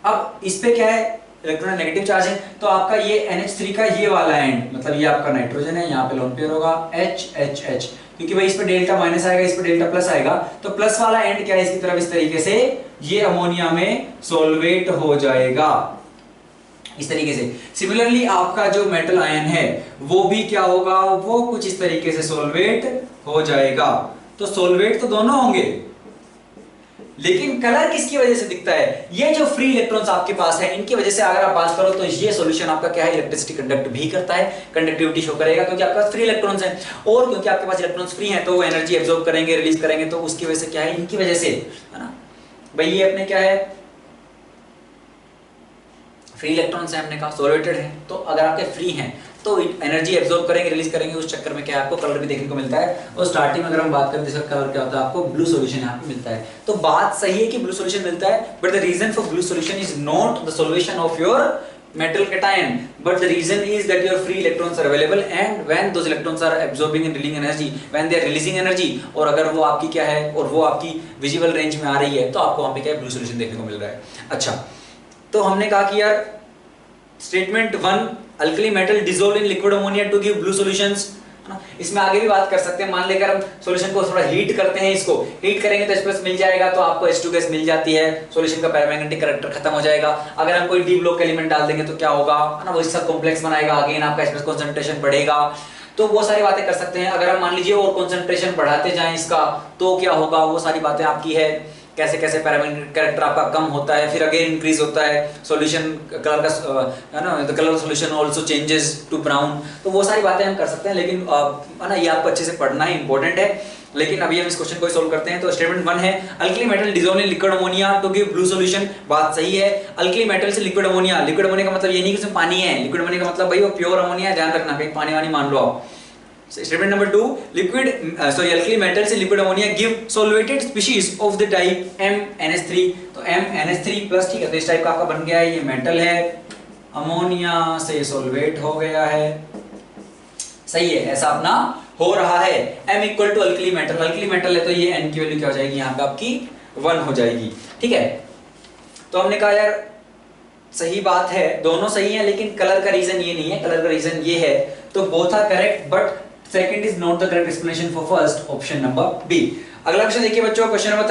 अब इस पे क्या है, इलेक्ट्रॉन नेगेटिव चार्ज है, तो आपका ये NH3 का ये वाला एंड, मतलब ये आपका नाइट्रोजन है, यहाँ पे लोन पेयर होगा HHH, क्योंकि भाई इस पे डेल्टा माइनस आएगा, इस पे डेल्टा प्लस आएगा, तो प्लस वाला एंड क्या है इसकी तरफ, इस तरीके से ये अमोनिया में सोल्वेट हो जाएगा इस तरीके से। सिमिलरली आपका जो मेटल आयन है वो भी क्या होगा, वो कुछ इस तरीके से सोल्वेट हो जाएगा। तो सोल्वेट तो दोनों होंगे, लेकिन कलर किसकी वजह से दिखता है, ये जो फ्री इलेक्ट्रॉन्स आपके पास है इनकी वजह से अगर आप बात करो तो ये सॉल्यूशन आपका क्या है, इलेक्ट्रिसिटी कंडक्ट भी करता है, कंडक्टिविटी शो करेगा, क्योंकि आपके पास फ्री इलेक्ट्रॉन्स हैं, और क्योंकि आपके पास इलेक्ट्रॉन्स फ्री हैं तो वो एनर्जी एब्जॉर्ब करेंगे, रिलीज करेंगे, तो उसकी वजह से क्या है, इनकी वजह से, है ना भाई, ये अपने क्या है, फ्री इलेक्ट्रॉन्स हैं, हमने कहा सोल्वेटेड है, तो अगर आपके फ्री हैं तो एनर्जी एब्जॉर्ब करेंगे, रिलीज करेंगे, उस चक्कर में क्या है आपको कलर भी देखने को मिलता है। और स्टार्टिंग में अगर हम बात करें तो इसका कलर क्या होता है, आपको ब्लू सॉल्यूशन यहाँ पे मिलता है। तो बात सही है कि ब्लू सॉल्यूशन मिलता है, but the reason for blue solution is not the solution of your metal cation, but the reason is that your free electrons are available, and when those electrons are absorbing and releasing energy, when they are releasing energy, और अगर वो आपकी क्या है, और वो आपकी visible range में आ रही है, तो आपको वहाँ पे क्या है, ब्लू सॉल्यूशन देखने को मिल रहा है। अच्छा, तो हमने कहा कि यार statement 1, alkali metal dissolve in liquid ammonia to give blue solutions, इसमें आगे भी बात कर सकते हैं। मान लेकर हम सॉल्यूशन को थोड़ा हीट करते हैं, इसको हीट करेंगे तो H+ मिल जाएगा, तो आपको H2 गैस मिल जाती है, सॉल्यूशन का पैरामैग्नेटिक कैरेक्टर खत्म हो जाएगा। अगर हम कोई डी ब्लॉक एलिमेंट डाल देंगे तो क्या होगा, है ना, वो इसका कॉम्प्लेक्स बनाएगा, अगेन आपका H+ कंसंट्रेशन बढ़ेगा। तो वो सारी बातें कर सकते हैं। अगर हम मान लीजिए और कंसंट्रेशन बढ़ाते जाएं इसका तो क्या होगा, वो सारी बातें आपकी है। कैसे कैसे पैरामैग्नेटिक कैरेक्टर आपका कम होता है, फिर अगेन इंक्रीज होता है, सॉल्यूशन कलर का, है ना, the colour of solution also changes to brown. तो वो सारी बातें हम कर सकते हैं, लेकिन है ना, ये आपको अच्छे से पढ़ना है, इंपॉर्टेंट है। लेकिन अभी हम इस क्वेश्चन को सॉल्व करते हैं। तो स्टेटमेंट 1 है alkali metal dissolve in liquid ammonia to give blue solution. बात सही है। अल्कली मेटल से लिक्विड अमोनिया, लिक्विड अमोनिया का मतलब ये नहीं कि उसमें पानी है, लिक्विड अमोनिया का मतलब भाई वो प्योर अमोनिया, ध्यान रखना, कहीं पानी वानी मान लो आप। Statement number 2, liquid alkali metal से liquid ammonia give solvated species of the type MnH3। तो MnH3 प्लस, ठीक है, तो इस टाइप का आपका बन गया है, ये मेटल है, अमोनिया से सॉल्वेट हो गया है, सही है, ऐसा अपना हो रहा है। M equal to alkali metal, alkali metal है तो ये N की वैल्यू क्या हो जाएगी, यहाँ पे आपकी 1 हो जाएगी, ठीक है। तो हमने कहा यार सही बात है, दोनों सही है, लेकिन कलर का रीजन ये नहीं है, कलर का रीजन ये है। तो both are correct but second is not the correct explanation for first, option number B. अगला क्वेश्चन देखिए बच्चों, क्वेश्चन नंबर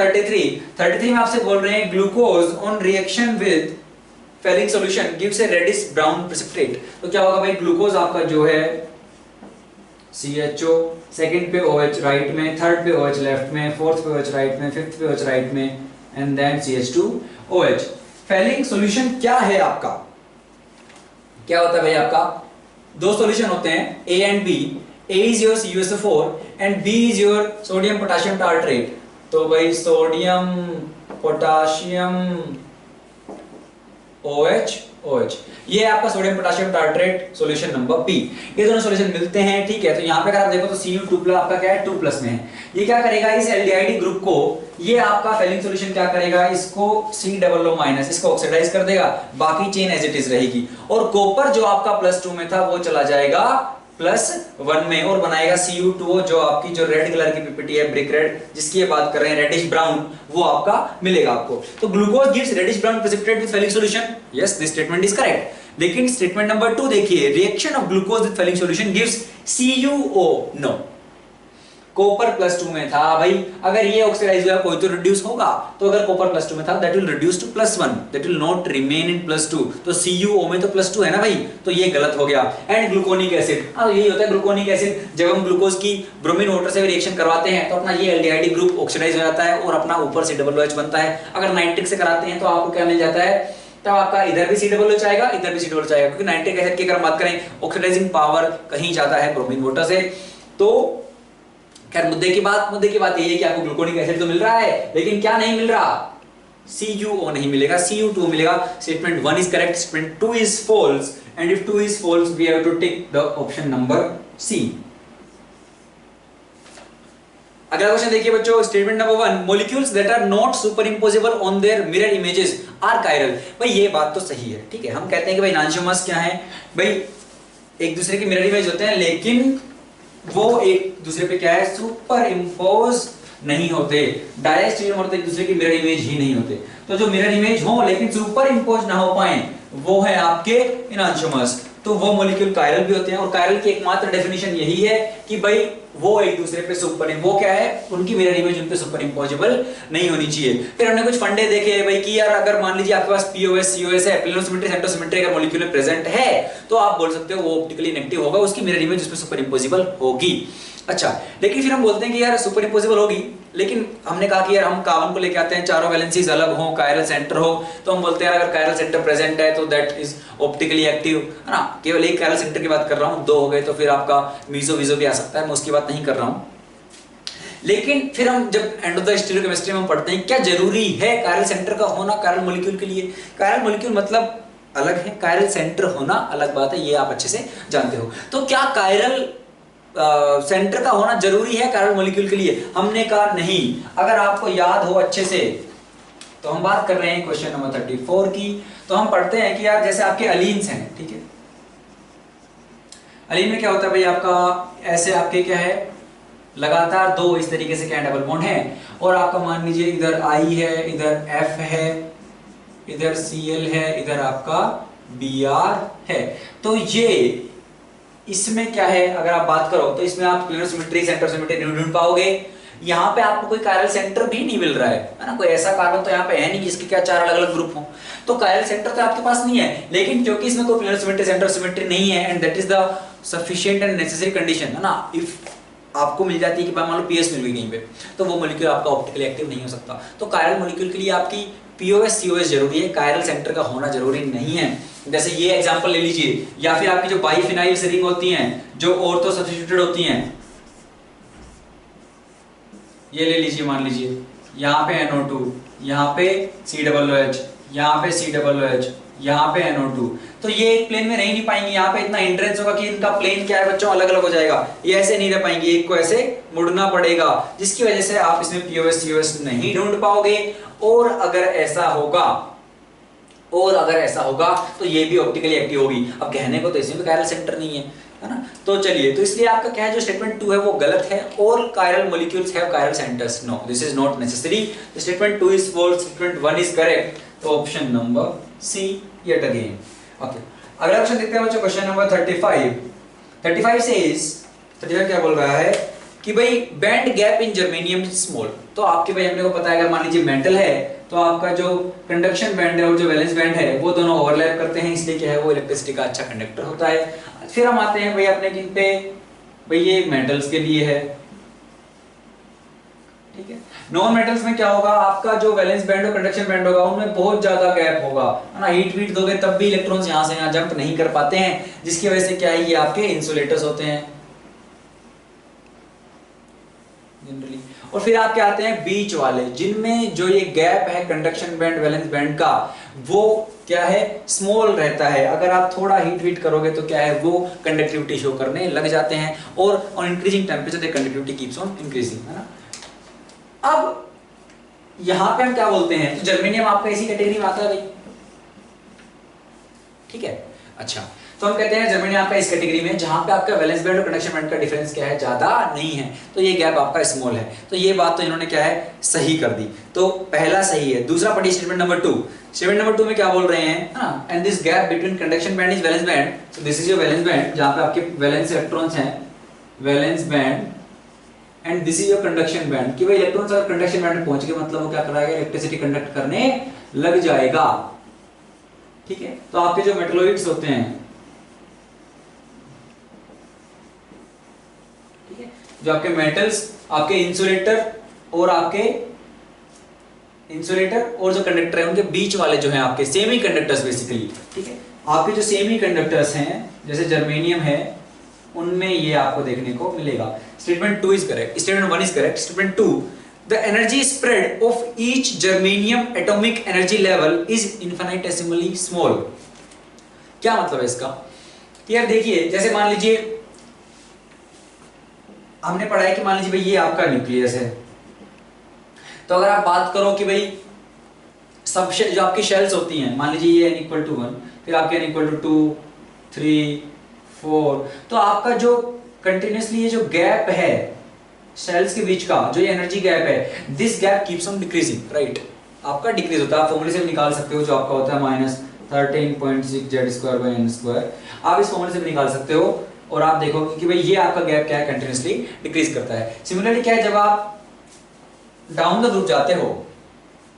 33 में आपसे बोल रहे हैं glucose on reaction with Fehling solution gives a reddish brown precipitate. तो क्या होगा भाई, ग्लूकोज आपका जो है CHO, सेकंड पे OH राइट में, थर्ड पे OH लेफ्ट में, फोर्थ पे OH राइट में, फिफ्थ पे OH राइट में, and then CH2OH। Fehling solution क्या है आपका, क्या होता है भाई, आपका दो सॉल्यूशन होते हैं A and B। A is your CuSO4 and B is your sodium potassium tartrate. तो भाई सोडियम पोटेशियम OH, ये आपका sodium potassium tartrate solution number B। ये दोनों सॉल्यूशन मिलते हैं, ठीक है। तो यहाँ पे अगर आप देखो तो Cu2+ आपका क्या है, 2+ में है। ये क्या करेगा, इस एल्डिहाइड ग्रुप को, ये आपका फेलिंग सॉल्यूशन क्या करेगा, इसको C+O- इसको ऑक्सीडाइज कर देगा, बाकी चेन एज इट इज रहेगी। और कॉपर जो आपका +2 में था वो चला जाएगा +1 में और बनाएगा Cu2O, जो आपकी जो रेड कलर की पीपीटी है, ब्रिक रेड, जिसकी बात कर रहे हैं, रेडिश ब्राउन, वो आपका मिलेगा आपको। तो glucose gives reddish brown precipitate with Fehling solution, yes this statement is correct. लेकिन स्टेटमेंट नंबर 2 देखिए, reaction of glucose with Fehling solution gives CuO, no, copper +2 में था भाई, अगर ये ऑक्सीडाइज हुआ कोई तो रिड्यूस होगा, तो अगर कॉपर +2 में था that will reduce to +1, that will not remain in +2। तो CuO में तो +2 है ना भाई, तो ये गलत हो गया। एंड ग्लूकोनिक एसिड, हाँ यही होता है ग्लूकोनिक एसिड, जब हम ग्लूकोज की ब्रोमीन वाटर से रिएक्शन करवाते हैं तो अपना ये एल्डिहाइड ग्रुप ऑक्सीडाइज हो जाता है और अपना ऊपर COOH बनता है। अगर नाइट्रिक से कराते हैं तो आपको क्या मिल जाता है, तब आपका इधर भी COOH आएगा, इधर भी COOH आएगा, क्योंकि नाइट्रिक एसिड की अगर बात करें ऑक्सीडाइजिंग पावर कहीं ज्यादा है ब्रोमीन वाटर से। तो खैर मुद्दे की बात यही है कि आपको ग्लूकोनिक एसिड तो मिल रहा है, लेकिन क्या नहीं मिल रहा, CuO नहीं मिलेगा, Cu2 मिलेगा। Statement 1 is correct, statement 2 is false, and if 2 is false we have to tick the option number C। अगला क्वेश्चन देखिए बच्चों, statement number 1, molecules that are not superimposable on their mirror images are chiral. भाई ये बात तो सही है, ठीक है, हम कहते हैं कि भाई एनांशियोमर्स क्या है, भाई एक दूसरे के मिरर इमेज होते हैं, लेकिन वो एक दूसरे पे क्या है, सुपर इम्पोज नहीं होते। डायरेक्ट स्टीरियो एक दूसरे की मिरर इमेज ही नहीं होते। तो जो मिरर इमेज हो लेकिन सुपर इम्पोज ना हो पाए, वो है आपके एनांशियोमर्स। तो वो मॉलिक्यूल कायरल भी होते हैं, और कायरल की एकमात्र डेफिनेशन यही है कि भाई वो एक दूसरे पे सुपर, वो क्या है, उनकी मिरर इमेज उन पे सुपर इम्पोजेबल नहीं होनी चाहिए। फिर हमने कुछ फंडे देखे भाई कि यार अगर मान लीजिए आपके पास POS COS है, प्लेनोसिमेट्री सेंटोसिमेट्री अगर मॉलिक्यूल में प्रेजेंट है तो आप बोल सकते हो वो ऑप्टिकली नेगेटिव होगा, उसकी मिरर इमेज उस पे सुपर इम्पोजेबल होगी। अच्छा, लेकिन फिर हम बोलते हैं कि यार सुपर इम्पोजेबल होगी, लेकिन हमने कहा कि यार हम कार्बन को लेके आते हैं, चारों वैलेंसीज अलग हो, कायरल सेंटर हो, तो हम बोलते हैं अगर कायरल सेंटर प्रेजेंट है तो दैट इज ऑप्टिकली एक्टिव, है ना। केवल एक कायरल सेंटर की बात कर रहा हूं, दो हो गए तो फिर आपका मीजो विजो भी आ सकता है, मैं उसकी बात नहीं कर रहा हूं। लेकिन फिर हम जब एंड ऑफ द स्टीरियोकेमिस्ट्री में हम पढ़ते हैं क्या जरूरी है कायरल सेंटर का होना कायरल मॉलिक्यूल के लिए। कायरल मॉलिक्यूल मतलब अलग है, कायरल सेंटर होना अलग बात है, ये आप अच्छे से जानते हो। तो क्या कायरल सेंटर का होना जरूरी है कायरल मॉलिक्यूल के लिए? हमने कहा नहीं। अगर आपको याद हो अच्छे से तो हम बात कर रहे हैं क्वेश्चन नंबर 34 की। तो हम पढ़ते हैं कि यार जैसे आपके अलीन्स हैं, ठीक है, अलीन में क्या होता है भाई, आपका ऐसे आपके क्या है, लगातार दो इस तरीके से क्या डबल बॉन्ड है, और आपका मान लीजिए इधर I है, इधर F है, इधर Cl है, इधर आपका Br है। तो ये इसमें क्या है, अगर आप बात करो तो इसमें आप प्लेनर सिमेट्री, सेंटर सिमेट्री नहीं ढूंढ पाओगे। यहाँ पे आपको कोई कायरल सेंटर भी नहीं मिल रहा है ना, कोई ऐसा कार्बन तो यहाँ पे है नहीं जिसके क्या चार अलग अलग ग्रुप हो, तो कायरल सेंटर तो आपके पास नहीं है। लेकिन क्योंकि इसमें कोई प्लेनर सिमेट्री, सेंटर सिमेट्री नहीं है, and that is the sufficient and necessary condition, है ना। इफ आपको मिल जाती है कि मान लो पीएस मिल गई कहीं पे, तो वो मॉलिक्यूल आपका ऑप्टिकली एक्टिव नहीं हो सकता। तो कायरल मॉलिक्यूल के लिए आपकी पीओएस सीओएस जरूरी है, कायरल सेंटर का होना जरूरी नहीं है। जैसे ये एग्जांपल ले लीजिए, या फिर आपकी जो बाइफिनाइल रिंग होती हैं जो ऑर्थो सब्स्टिट्यूटेड होती हैं, ये ले लीजिए, मान लीजिए यहाँ पे NO2, यहाँ पे COOH, यहाँ पे COOH, यहाँ पे NO2, तो ये एक प्लेन में रह नहीं पाएंगे। यहाँ पे इतना हिंड्रेंस होगा कि इनका प्लेन क्या है बच्चों, अलग अलग हो जाएगा, ये ऐसे नहीं रह पाएंगे, एक को ऐसे मुड़ना पड़ेगा, जिसकी वजह से आप इसमें पीओएस सीओएस नहीं ढूंढ पाओगे। और अगर ऐसा होगा तो ये भी ऑप्टिकली एक्टिव होगी। अब कहने को तो इसमें भी कायरल सेंटर नहीं है ना। तो चलिए, तो इसलिए आपका क्या है, जो स्टेटमेंट 2 है वो गलत है। All chiral molecules have chiral centres, no, this is not necessary. Statement 2 is false, statement 1 is correct. तो option number C yet again. Okay, अगला क्वेश्चन देखते हैं बच्चों, क्वेश्चन नंबर 35। 35 सेज, 35 क्या बोल रहा है कि भाई band gap in germanium is small. तो आपके भाई अपने को पता है, अगर मान लीजिए मेटल है तो आपका जो कंडक्शन बैंड है और जो वैलेंस बैंड है वो दोनों ओवरलैप करते हैं, इसलिए क्या है वो इलेक्ट्रिसिटी का अच्छा कंडक्टर होता है। फिर हम आते हैं भाई अपने किन पे, भाई ये मेटल्स के लिए है, ठीक है। नॉन मेटल्स में क्या होगा, आपका जो वैलेंस बैंड और कंडक्शन बैंड होगा उनमें बहुत ज्यादा गैप होगा, है ना। हीट वीट दोगे तब भी इलेक्ट्रॉन्स यहां से यहां जंप नहीं कर पाते हैं, जिसकी वजह से क्या है, ये आपके इंसुलेटर्स होते हैं जनरली। और फिर आपके आते हैं बीच वाले, जिनमें जो ये गैप है कंडक्शन बैंड वैलेंस बैंड का, वो क्या है, स्मॉल रहता है। अगर आप थोड़ा हीट वीट करोगे तो क्या है, वो कंडक्टिविटी शो करने लग जाते हैं, और on increasing temperature the conductivity keeps on increasing, है ना। अब यहां पे हम क्या बोलते हैं, तो जर्मेनियम आपका इसी कैटेगरी में आता है भाई, ठीक है। अच्छा, तो हम कहते हैं जर्मेनियम आपका इस कैटेगरी में, जहां पे आपका वैलेंस बैंड और कंडक्शन बैंड का डिफरेंस क्या है, ज्यादा नहीं है, तो ये गैप आपका स्मॉल है। तो ये बात तो इन्होंने क्या है, सही कर दी। तो पहला सही है। दूसरा पढ़िए स्टेटमेंट नंबर 2। स्टेटमेंट नंबर 2 में क्या बोल रहे हैं, हाँ, and this gap between conduction band is valence band. So this is your valence band, जहां पे आपके वैलेंस इलेक्ट्रॉन्स हैं, valence band, and this is your conduction band. कि भाई इलेक्ट्रॉन्स अगर कंडक्शन बैंड में पहुंच गए, मतलब वो क्या कराएगा, इलेक्ट्रिसिटी कंडक्ट करने लग जाएगा, ठीक है। तो आपके जो मेटलोइड्स होते हैं, ठीक है, जो आपके मेटल्स, आपके इंसुलेटर और जो कंडक्टर है, उनके बीच वाले जो हैं आपके सेमी कंडक्टर्स बेसिकली, ठीक है। आपके जो सेमी कंडक्टर्स हैं जैसे जर्मेनियम है, उनमें ये आपको देखने को मिलेगा। Statement 2 is correct, statement 1 is correct. Statement 2, the energy spread of each germanium atomic energy level is infinitesimally small. क्या मतलब है इसका, यार देखिए, जैसे मान लीजिए हमने पढ़ा है कि मान लीजिए भाई ये आपका न्यूक्लियस है, तो अगर आप बात करो कि भाई सब जो आपकी शेल्स होती हैं, मान लीजिए ये n=1, फिर आपके n=2, 3, 4, तो आपका जो कंटिन्यूसली ये जो गैप है शेल्स के बीच का, जो ये एनर्जी गैप है, this gap keeps on decreasing, right. आपका डिक्रीज होता है, आप फॉर्मूले से भी निकाल सकते हो, जो आपका होता है -13.6 z²/n²। आप इस फॉर्मूले से भी निकाल सकते हो, और आप देखोगे कि भाई ये आपका गैप क्या है, कंटिन्यूसली डिक्रीज करता है। सिमिलरली क्या है, जब आप डाउन द ग्रुप जाते हो,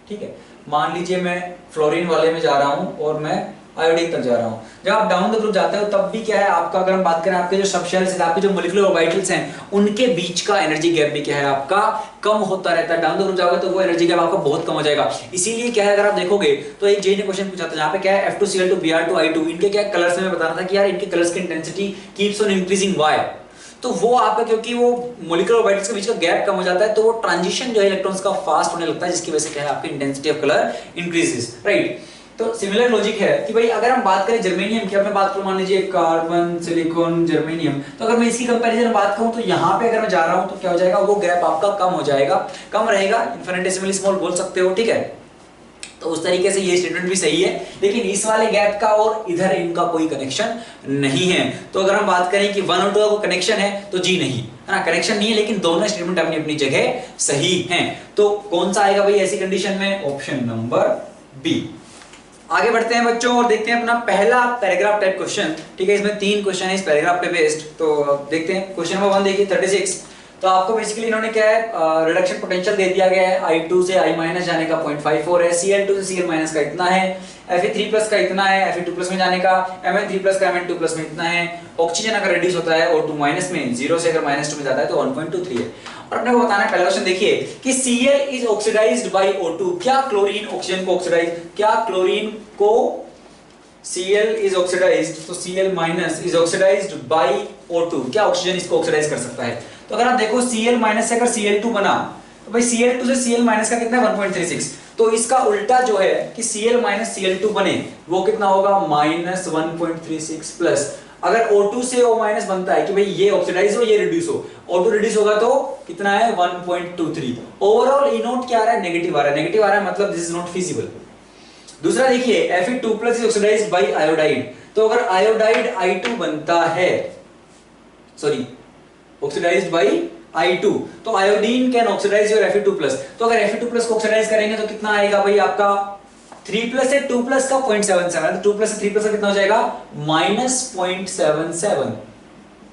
ठीक है, मान लीजिए मैं फ्लोरीन वाले में जा रहा हूं और मैं आयोडीन तक जा रहा हूं, जब आप डाउन द ग्रुप जाते हो तब भी क्या है आपका, अगर हम बात करें आपके जो सबशेल्स हैं, आपके जो मॉलिक्यूलर ऑर्बिटल्स हैं, उनके बीच का एनर्जी गैप भी क्या है आपका कम होता रहता है। डाउन द ग्रुप जाओगे तो वो एनर्जी गैप आपका बहुत कम हो जाएगा। इसीलिए क्या है, अगर आप देखोगे तो एक जेई ने क्वेश्चन पूछा था जहां पे क्या है F2Cl2 Br2I2, इनके क्या कलर्स में बताना था कि यार इनके कलर्स की intensity keeps on increasing, why, तो वो आपका क्योंकि वो मॉलिक्यूलर ऑर्बिटल्स के बीच का गैप कम हो जाता है, तो वो ट्रांजिशन जो है इलेक्ट्रॉन्स का फास्ट होने लगता है, जिसकी वजह से क्या है आपकी intensity of colour increases, right. तो सिमिलर लॉजिक है कि भाई अगर हम बात करें जर्मेनियम की, अब मैं बात करूं मान लीजिए कार्बन, सिलिकॉन, जर्मेनियम, तो अगर मैं इसकी कंपैरिजन बात करूं तो यहां पे अगर मैं जा रहा हूं तो क्या हो जाएगा, वो गैप आपका कम हो जाएगा, कम रहेगा, इनफिनिटेसिमली स्मॉल बोल सकते हो, ठीक है। तो उस तरीके से ये स्टेटमेंट भी सही है, लेकिन इस वाले गैप का और इधर इनका कोई कनेक्शन नहीं है। तो अगर हम बात करें कि 1 और 2 का कनेक्शन है, तो जी नहीं, है ना, कनेक्शन नहीं है, लेकिन दोनों स्टेटमेंट अपनी अपनी जगह सही हैं। तो कौन सा आएगा भाई ऐसी कंडीशन में, ऑप्शन नंबर बी। आगे बढ़ते हैं बच्चों और देखते हैं अपना पहला पैराग्राफ टाइप क्वेश्चन। ठीक है, इसमें 3 क्वेश्चन है इस पैराग्राफ पे बेस्ड। तो देखते हैं क्वेश्चन नंबर 1 देखिए 36। तो आपको बेसिकली इन्होंने क्या है, रिडक्शन पोटेंशियल दे दिया गया है, I2 से I माइनस जाने का 0.54 है, Cl2 से Cl माइनस का इतना है, Fe3 प्लस का इतना है, Fe2 प्लस में जाने का, Mn3 प्लस का Mn2 प्लस में इतना है। ऑक्सीजन अगर रिड्यूस होता है O2 माइनस में 0 से अगर -2 में जाता है तो 1.23 है। और अपने को बताना है पहला क्वेश्चन देखिए कि Cl is oxidised by O2। क्या क्लोरीन ऑक्सीजन को ऑक्सीडाइज, क्या क्लोरीन को Cl is oxidized, तो Cl minus is oxidized by O2। क्या ऑक्सीजन इसको ऑक्सीडाइज कर सकता है? तो अगर आप देखो Cl माइनस से अगर Cl2 बना तो भाई Cl2 से Cl माइनस का कितना है 1.36। तो इसका उल्टा जो है कि Cl माइनस Cl2 बने वो कितना होगा -1.36 प्लस अगर O2 से O माइनस बनता है कि भाई ये ऑक्सीडाइज हो ये रिड्यूस हो, O2 रिड्यूस होगा तो कितना है 1.23। ओवरऑल E नोट क्या आ रहा है, नेगेटिव आ रहा है। नेगेटिव आ रहा है मतलब दिस इज नॉट फिजिबल। दूसरा देखिए Fe2 plus is oxidised by iodide. तो अगर आयोडाइड I2 बनता है, सॉरी ऑक्सीडाइज्ड बाय I2, तो iodine can oxidise your Fe2 plus. तो अगर Fe2 प्लस को ऑक्सीडाइज करेंगे तो कितना आएगा भाई आपका 3 प्लस है 2 प्लस का 0.77, तो 2 प्लस से 3 प्लस का कितना हो जाएगा -0.77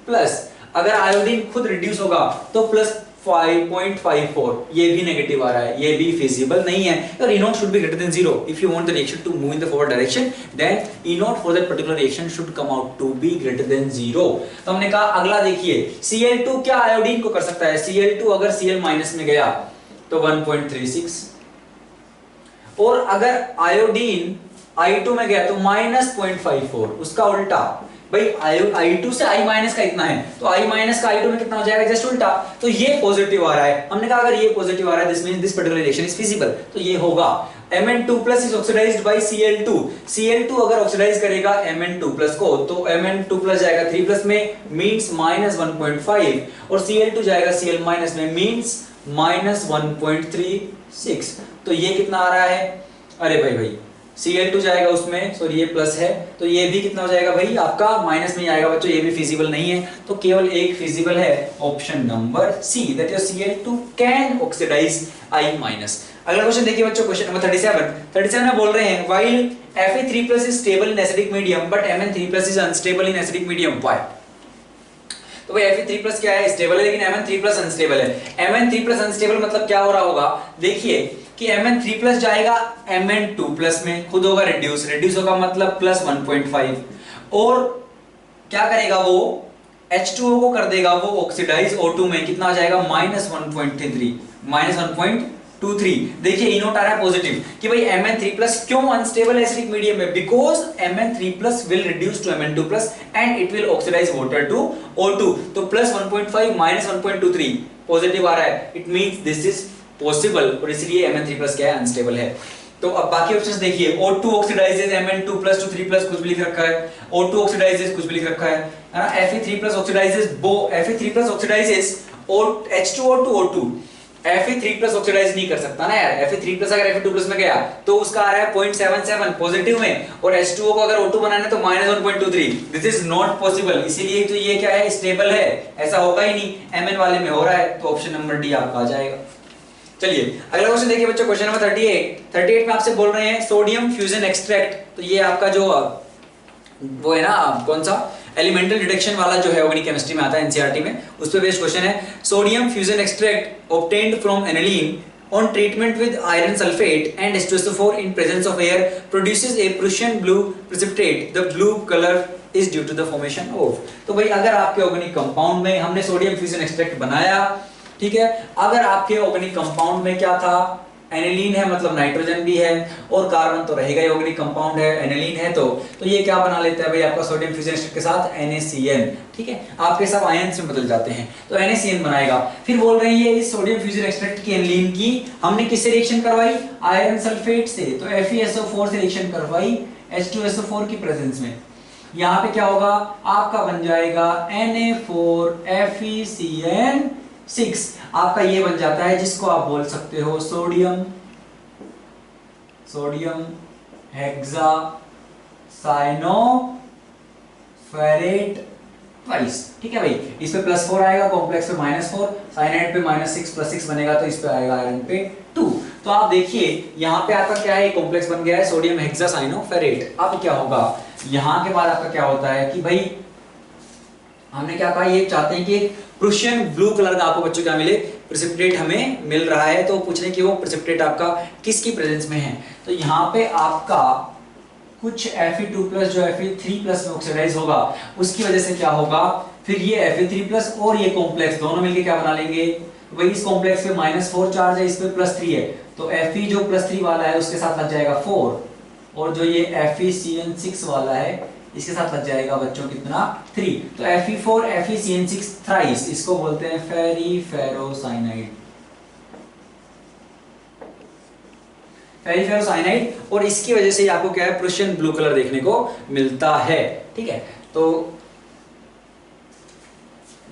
प्लस अगर आयोडीन खुद रिड्यूस होगा तो प्लस 5.54। ये भी नेगेटिव आ रहा है, ये भी फिजिबल नहीं है। और E0 should be greater than 0 if you want the reaction to move in the forward direction, then E0 for that particular reaction should come out to be greater than 0। तो हमने कहा अगला देखिए Cl2 क्या iodine को कर सकता है, Cl2 अगर Cl माइनस में गया तो 1.36 और अगर आयोडीन I2 में गया तो -0.54। उसका उल्टा भाई I2 से I माइनस का इतना है तो I माइनस का I2 में कितना हो जाएगा, जस्ट उल्टा। तो ये पॉजिटिव आ रहा है, हमने कहा अगर ये पॉजिटिव आ रहा है this means this particular reaction is feasible, तो ये होगा Mn2 plus is oxidised bye Cl2। Cl2 अगर ऑक्सीडाइज करेगा Mn2 प्लस को तो Mn2 प्लस जाएगा 3 प्लस में मींस -1.5 और Cl2 जाएगा Cl माइनस में मींस -1.36। तो ये कितना आ रहा है, अरे भाई Cl2 जाएगा उसमें, सॉरी ये प्लस है तो ये भी कितना हो जाएगा भाई आपका माइनस में ही आएगा बच्चों, ये भी फिजिबल नहीं है। तो केवल एक फिजिबल है option number C, that your Cl2 can oxidise I minus. अगला क्वेश्चन देखिए बच्चों, क्वेश्चन नंबर 37 में बोल रहे हैं while Fe3+ is stable in acidic medium but Mn3+ is unstable in acidic medium, why? तो भाई Fe3+ क्या है, स्टेबल है, लेकिन Mn3+ अनस्टेबल है। Mn3+ अनस्टेबल मतलब क्या हो रहा होगा, देखिए कि Mn3+ जाएगा Mn2+ में, खुद होगा रिड्यूस होगा मतलब +1.5 और क्या करेगा वो H2O को कर देगा वो ऑक्सीडाइज O2 में, कितना आ जाएगा -1.23। देखिए E0 आ रहा है पॉजिटिव कि भाई Mn3+ क्यों अनस्टेबल है एसिडिक मीडियम में, because Mn3+ will reduce to Mn2+ and it will oxidise water to O2। तो +1.5 -1.23 पॉजिटिव आ रहा है, it means this is possible और इसलिए Mn3+ क्या है, अनस्टेबल है। तो अब बाकी ऑप्शंस देखिए, O2 ऑक्सीडाइजेस Mn2+ to 3+ कुछ भी लिख रखा है, O2 ऑक्सीडाइजेस कुछ भी लिख रखा है ना, Fe3+ oxidises Fe3+ oxidises H2O to O2। Fe3+ oxidise नहीं कर सकता ना यार, Fe3+ अगर Fe2+ में गया तो उसका आ रहा है 0.77 पॉजिटिव में और H2O को अगर O2 बनाना है तो -1.23। दिस इज नॉट पॉसिबल, इसीलिए तो ये क्या है, स्टेबल है, ऐसा होगा ही नहीं। Mn वाले में हो रहा है तो ऑप्शन नंबर डी आपका आ जाएगा। चलिए अगला क्वेश्चन देखिए बच्चों, क्वेश्चन नंबर 38 में आपसे बोल रहे हैं सोडियम फ्यूजन एक्सट्रैक्ट। तो ये आपका जो वो है ना कौन सा एलिमेंटल डिटेक्शन वाला जो है ऑर्गेनिक केमिस्ट्री में आता है एनसीईआरटी में, उस पे बेस्ड क्वेश्चन है। Sodium fusion extract obtained from aniline on treatment with iron sulfate and H2SO4 in presence of air produces a Prussian blue precipitate. The blue color is due to the formation of। तो भाई अगर आपके organic compound में हमने sodium fusion extract बनाया, ठीक है, अगर आपके ऑर्गेनिक कंपाउंड में क्या था, एनिलीन है मतलब नाइट्रोजन भी है और कार्बन तो रहेगा ही, ऑर्गेनिक कंपाउंड है, एनिलीन है तो ये क्या बना लेता है भाई आपका सोडियम फ्यूजन एक्सट्रैक्ट के साथ NaCN, ठीक है, आपके सब आयंस में बदल जाते हैं तो NaCN बनाएगा। फिर बोल रहे हैं ये इस सोडियम फ्यूजन एक्सट्रैक्ट की एनिलीन की हमने किससे रिएक्शन करवाई, आयरन सल्फेट से, तो FeSO4 से रिएक्शन करवाई H2SO4 की प्रेजेंस में। यहाँ पे क्या होगा, आपका बन जाएगा Na4FeCN6, आपका ये बन जाता है जिसको आप बोल सकते हो सोडियम हेक्सासाइनोफेरेट ट्वाइस, ठीक है भाई। इस पे +4 आएगा, कॉम्प्लेक्स पे -4, साइनाइड पे -6 + 6 बनेगा तो इस पे आएगा आयरन पे 2। तो तो आप देखिए यहाँ पे आपका क्या है, कॉम्प्लेक्स बन गया है सोडियम हेक्सासाइनोफेरेट। अब क्या होगा, यहाँ के बाद आपका क्या होता है कि भाई हमने क्या कहा, ये चाहते हैं कि एक प्रुशियन ब्लू कलर का आपको बच्चों क्या मिले, प्रेसिपिटेट हमें मिल रहा है। तो पूछ रहे कि वो प्रेसिपिटेट आपका किसकी प्रेजेंस में है। तो यहाँ पे आपका कुछ Fe2+ जो Fe3+ में ऑक्सीडाइज होगा, उसकी वजह से क्या होगा, फिर ये Fe3+ और ये कॉम्प्लेक्स दोनों मिलके क्या बना लेंगे, वही इस कॉम्प्लेक्स पे -4 चार्ज है, इस पे +3 है, तो Fe जो +3 वाला है उसके साथ लग जाएगा 4, और जो ये FeCN6 वाला है इसके साथ लग जाएगा बच्चों कितना, 3। तो Fe4 FeCN6 थ्राइस, इसको बोलते हैं फेरीफेरोसाइनाइड, फेरीफेरोसाइनाइड, और इसकी वजह से आपको क्या है, प्रुशियन ब्लू कलर देखने को मिलता है। ठीक है, तो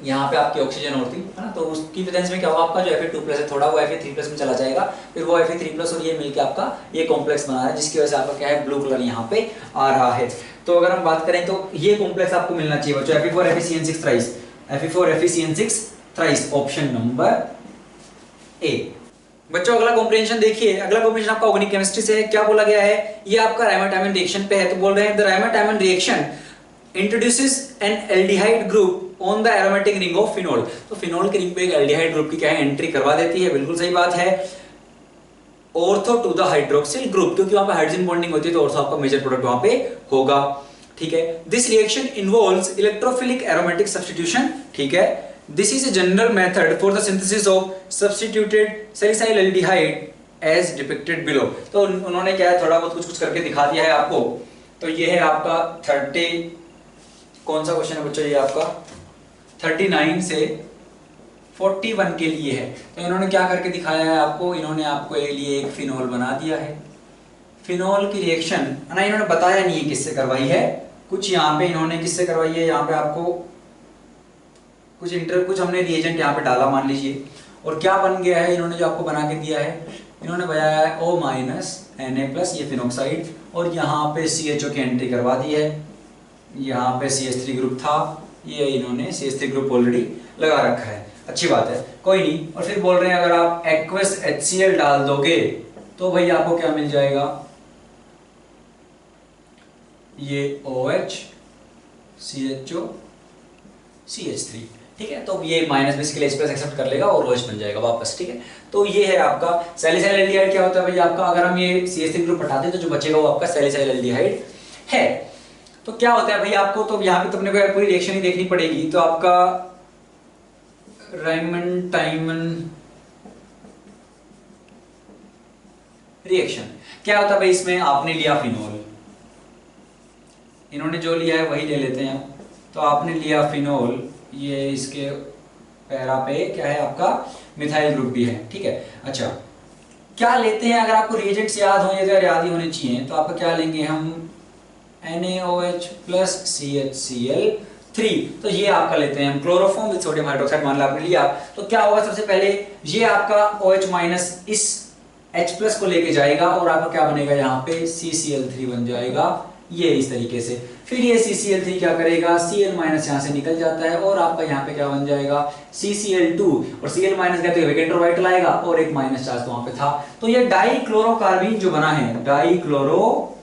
यहाँ पे आपकी ऑक्सीजन होती है ना, तो उसकी प्रेजेंस में क्या होगा, आपका जो Fe2+ है थोड़ा वो Fe3+ में चला जाएगा, फिर वो Fe3+ और ये मिलके आपका ये कॉम्प्लेक्स बना है, जिसकी वजह से आपका क्या है, ब्लू कलर यहाँ पे आ रहा है। तो अगर हम बात करें तो ये कॉम्प्लेक्स आपको मिलना चाहिए बच्चों, Fe4 FeCN6 thrice, Fe4 FeCN6 thrice, option number ए। बच्चों अगला कॉम्प्रिहेंशन देखिए, अगला कॉम्प्रिहेंशन आपका ऑर्गेनिक केमिस्ट्री से है। क्या बोला गया है, ये आपका राइमोटाइमन रिएक्शन पे है। तो बोल रहे हैं the Reimer Tiemann reaction introduces an aldehyde group on the aromatic ring of phenol. तो फिनोल के रिंग पे एक एल्डिहाइड ग्रुप की क्या है, एंट्री करवा देती है, बिल्कुल सही बात है। Ortho to the hydroxyl group, क्योंकि वहां पे हाइड्रोजन बॉन्डिंग होती है, तो ऑर्थो आपका मेजर प्रोडक्ट वहां पे होगा। ठीक है, this reaction involves electrophilic aromatic substitution. ठीक है, this is a general method for the synthesis of substituted salicyl aldehyde as depicted below। तो उन्होंने क्या है, थोड़ा बहुत कुछ करके दिखा दिया है आपको। तो ये है आपका 30, कौन सा क्वेश्चन है बच्चों, ये आपका 39 से 41 के लिए है। तो इन्होंने क्या करके दिखाया है आपको, इन्होंने आपको लिए एक फिनोल बना दिया है। फिनोल की रिएक्शन ना इन्होंने बताया नहीं है किससे करवाई है, कुछ यहाँ पे इन्होंने किससे करवाई है, यहाँ पे आपको कुछ हमने रिएजेंट यहाँ पे डाला मान लीजिए, और क्या बन गया है, इन्होंने जो आपको बना के दिया है, इन्होंने बनाया है O- Na+, ये फिनोक्साइड, और यहाँ पे CHO की एंट्री करवा दी है। यहाँ पे CH3 ग्रुप था, ये इन्होंने CH3 ग्रुप ऑलरेडी लगा रखा है, अच्छी बात है, कोई नहीं। और फिर बोल रहे हैं अगर आप एक्वस HCl डाल दोगे तो भाई आपको क्या मिल जाएगा, ये OH CHO CH3। ठीक है, तो ये माइनस बेसिकली H+ एक्सेप्ट कर लेगा और OH बन जाएगा वापस। ठीक है, तो ये है आपका सैलिसाइल एल्डिहाइड। क्या होता है भाई आपका, अगर हम ये CH3 ग्रुप हटाते तो जो बचेगा वो आपका सैलिसाइल एल्डिहाइड है। तो क्या होता है भाई आपको, तो यहाँ पे तो अपने को पूरी रिएक्शन ही देखनी पड़ेगी। तो आपका राइमोटाइमन रिएक्शन क्या होता है भाई, इसमें आपने लिया फिनोल, इन्होंने जो लिया है वही ले लेते हैं। तो आपने लिया फिनोल, ये इसके पैरा पे क्या है आपका मिथाइल ग्रुप भी है। ठीक है, अच्छा क्या लेते हैं, अगर आपको रिएजेंट्स याद हो, ये तो याद ही होने चाहिए, तो आपका क्या लेंगे हम, NaOH + CHCl3। तो ये आपका लेते हैं हम क्लोरोफॉर्म विद सोडियम हाइड्रोक्साइड, मान लो आपने लिया। तो क्या होगा, सबसे पहले ये आपका OH- इस H+ को लेके जाएगा और आपका क्या बनेगा, यहाँ पे CCl3 बन जाएगा, ये इस तरीके से। फिर ये CCl3 क्या करेगा, Cl- यहाँ से निकल जाता है और आपका यहाँ पे क्या बन जाएगा, CCl2, और Cl- गया तो वेकेंट ऑर्बिटल आएगा और एक माइनस चार्ज तो वहां पे था। तो ये डाइक्लोरोकार्बीन जो बना है, डाइक्लोरोकार्बीन,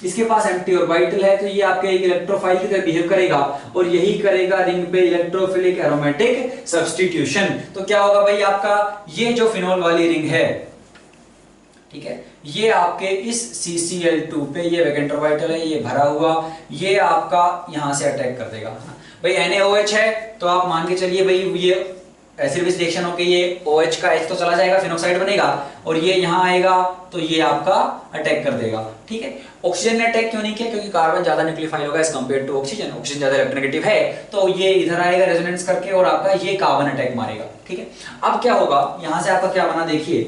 इसके पास एम्प्टी ऑर्बिटल है, तो ये आपके एक इलेक्ट्रोफाइल की तरह बिहेव करेगा और यही करेगा रिंग पे इलेक्ट्रोफिलिक एरोमेटिक सब्स्टिट्यूशन। तो क्या होगा भाई आपका, ये जो फिनोल वाली रिंग है, ठीक है, ये आपके इस CCl2 पे, ये वेकेंट ऑर्बिटल है, ये भरा हुआ, ये आपका यहां से अटैक कर देगा भाई। NaOH है तो आप मान के चलिए भाई, ये एसिड बेस रिएक्शन होके ये OH का H तो चला जाएगा, फिनोक्साइड बनेगा, और ये यहां आएगा तो ये आपका अटैक कर देगा। ठीक है, ऑक्सीजन ने अटैक क्यों नहीं किया, क्योंकि कार्बन ज्यादा न्यूक्लियोफाइल होगा as compare to oxygen, oxygen ज्यादा इलेक्ट्रोनेगेटिव है, तो ये इधर आएगा रेजोनेंस करके और आपका ये कार्बन अटैक मारेगा। ठीक है, अब क्या होगा, यहां से आपका क्या बना देखिए,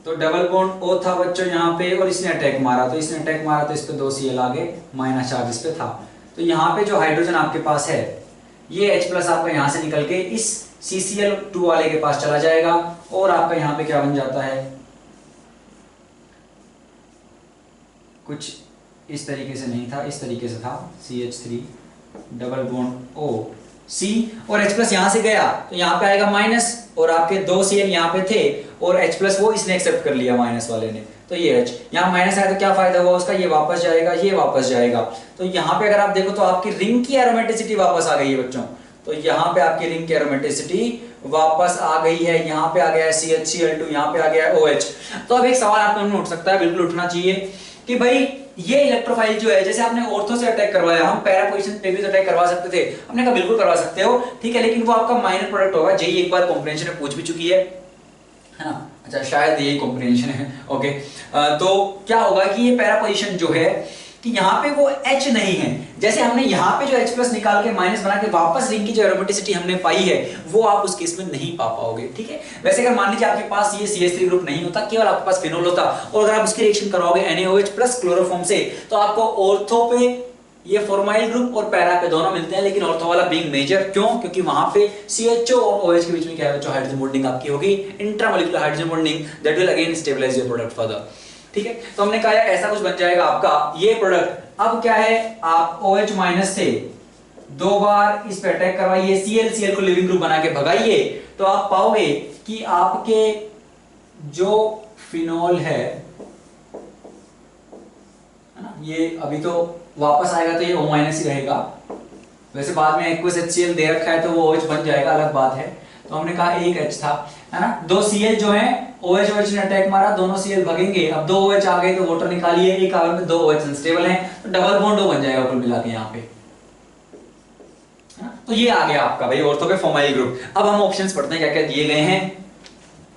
तो डबल बॉन्ड O था बच्चों यहाँ पे, और इसने अटैक मारा, तो इसने अटैक मारा तो इस पे 2 Cl आगे, माइनस चार्ज इस पे था। तो यहाँ पे जो हाइड्रोजन आपके पास है, ये H+ आपका यहाँ से निकल के इस CCl2 वाले के पास चला जाएगा और आपका यहाँ पे क्या बन जाता है, कुछ इस तरीके से नहीं था, इस तरीके से था, CH3 double bond O C और H प्लस यहाँ से गया तो यहाँ पे आएगा माइनस, और आपके 2 Cl यहाँ पे थे और H प्लस वो इसने एक्सेप्ट कर लिया माइनस वाले ने, तो ये H यहाँ माइनस आया तो क्या फायदा हुआ उसका, ये वापस जाएगा, ये वापस जाएगा। तो यहाँ पे अगर आप देखो तो आपकी रिंग की एरोमेटिसिटी वापस आ गई है बच्चों। तो यहाँ पे आपकी रिंग की एरोमेटिसिटी वापस आ गई है, यहाँ पे आ गया है CHCl2, यहाँ पे आ गया है OH। तो अब एक सवाल आपके मन में उठ सकता है, बिल्कुल उठना चाहिए कि भाई ये इलेक्ट्रोफाइल जो है, जैसे आपने ऑर्थो से अटैक करवाया, हम पैरा पोजीशन पे भी अटैक करवा सकते थे, हमने कहा बिल्कुल करवा सकते हो, ठीक है, लेकिन वो आपका माइनर प्रोडक्ट होगा। जेई एक बार कॉम्प्रिहेंशन में पूछ भी चुकी है ना, अच्छा शायद यही कॉम्प्रिहेंशन है, ओके। तो क्या होगा कि ये पैरा पोजीशन जो है कि यहाँ पे वो H नहीं है, जैसे हमने यहाँ पे जो H प्लस निकाल के माइनस बना के वापस रिंग की जो एरोमेटिसिटी हमने पाई है वो आप उस केस में नहीं पा पाओगे, ठीक है। वैसे अगर मान लीजिए आपके पास ये CH3 ग्रुप नहीं होता, केवल आपके पास फिनोल होता, और अगर आप उसकी रिएक्शन करवाओगे NaOH प्लस क्लोरोफॉर्म से, तो आपको ऑर्थो पे ये फॉर्माइल ग्रुप और पैरा पे दोनों मिलते हैं, लेकिन ऑर्थो वाला बीइंग मेजर, क्यों? क्योंकि वहां पे CHO और OH के बीच में क्या है, जो हाइड्रोजन बॉन्डिंग आपकी होगी intramolecular hydrogen bonding, that will again stabilise your product further, ठीक है। तो हमने कहा ऐसा कुछ बन जाएगा आपका ये प्रोडक्ट। अब क्या है, आप OH माइनस से 2 बार इस पे अटैक करवाइए, Cl को लिविंग ग्रुप बना के भगाइए, तो आप पाओगे कि आपके जो फिनोल है ना, ये अभी तो वापस आएगा तो ये O माइनस ही रहेगा, वैसे बाद में एक्वस HCl दे रखा है तो वो OH बन जाएगा, अलग बात है। तो हमने कहा एक H था, है ना, 2 Cl जो है OH ने अटैक मारा, दोनों Cl भगेंगे, अब 2 OH आ गए तो वाटर निकालिए, एक कार्बन में 2 OH अनस्टेबल हैं, तो डबल बॉन्ड O बन जाएगा कुल मिला के यहाँ पे, है ना। तो ये आ गया आपका भाई ऑर्थो पे फॉर्माइल ग्रुप। अब हम ऑप्शंस पढ़ते हैं क्या क्या दिए गए हैं।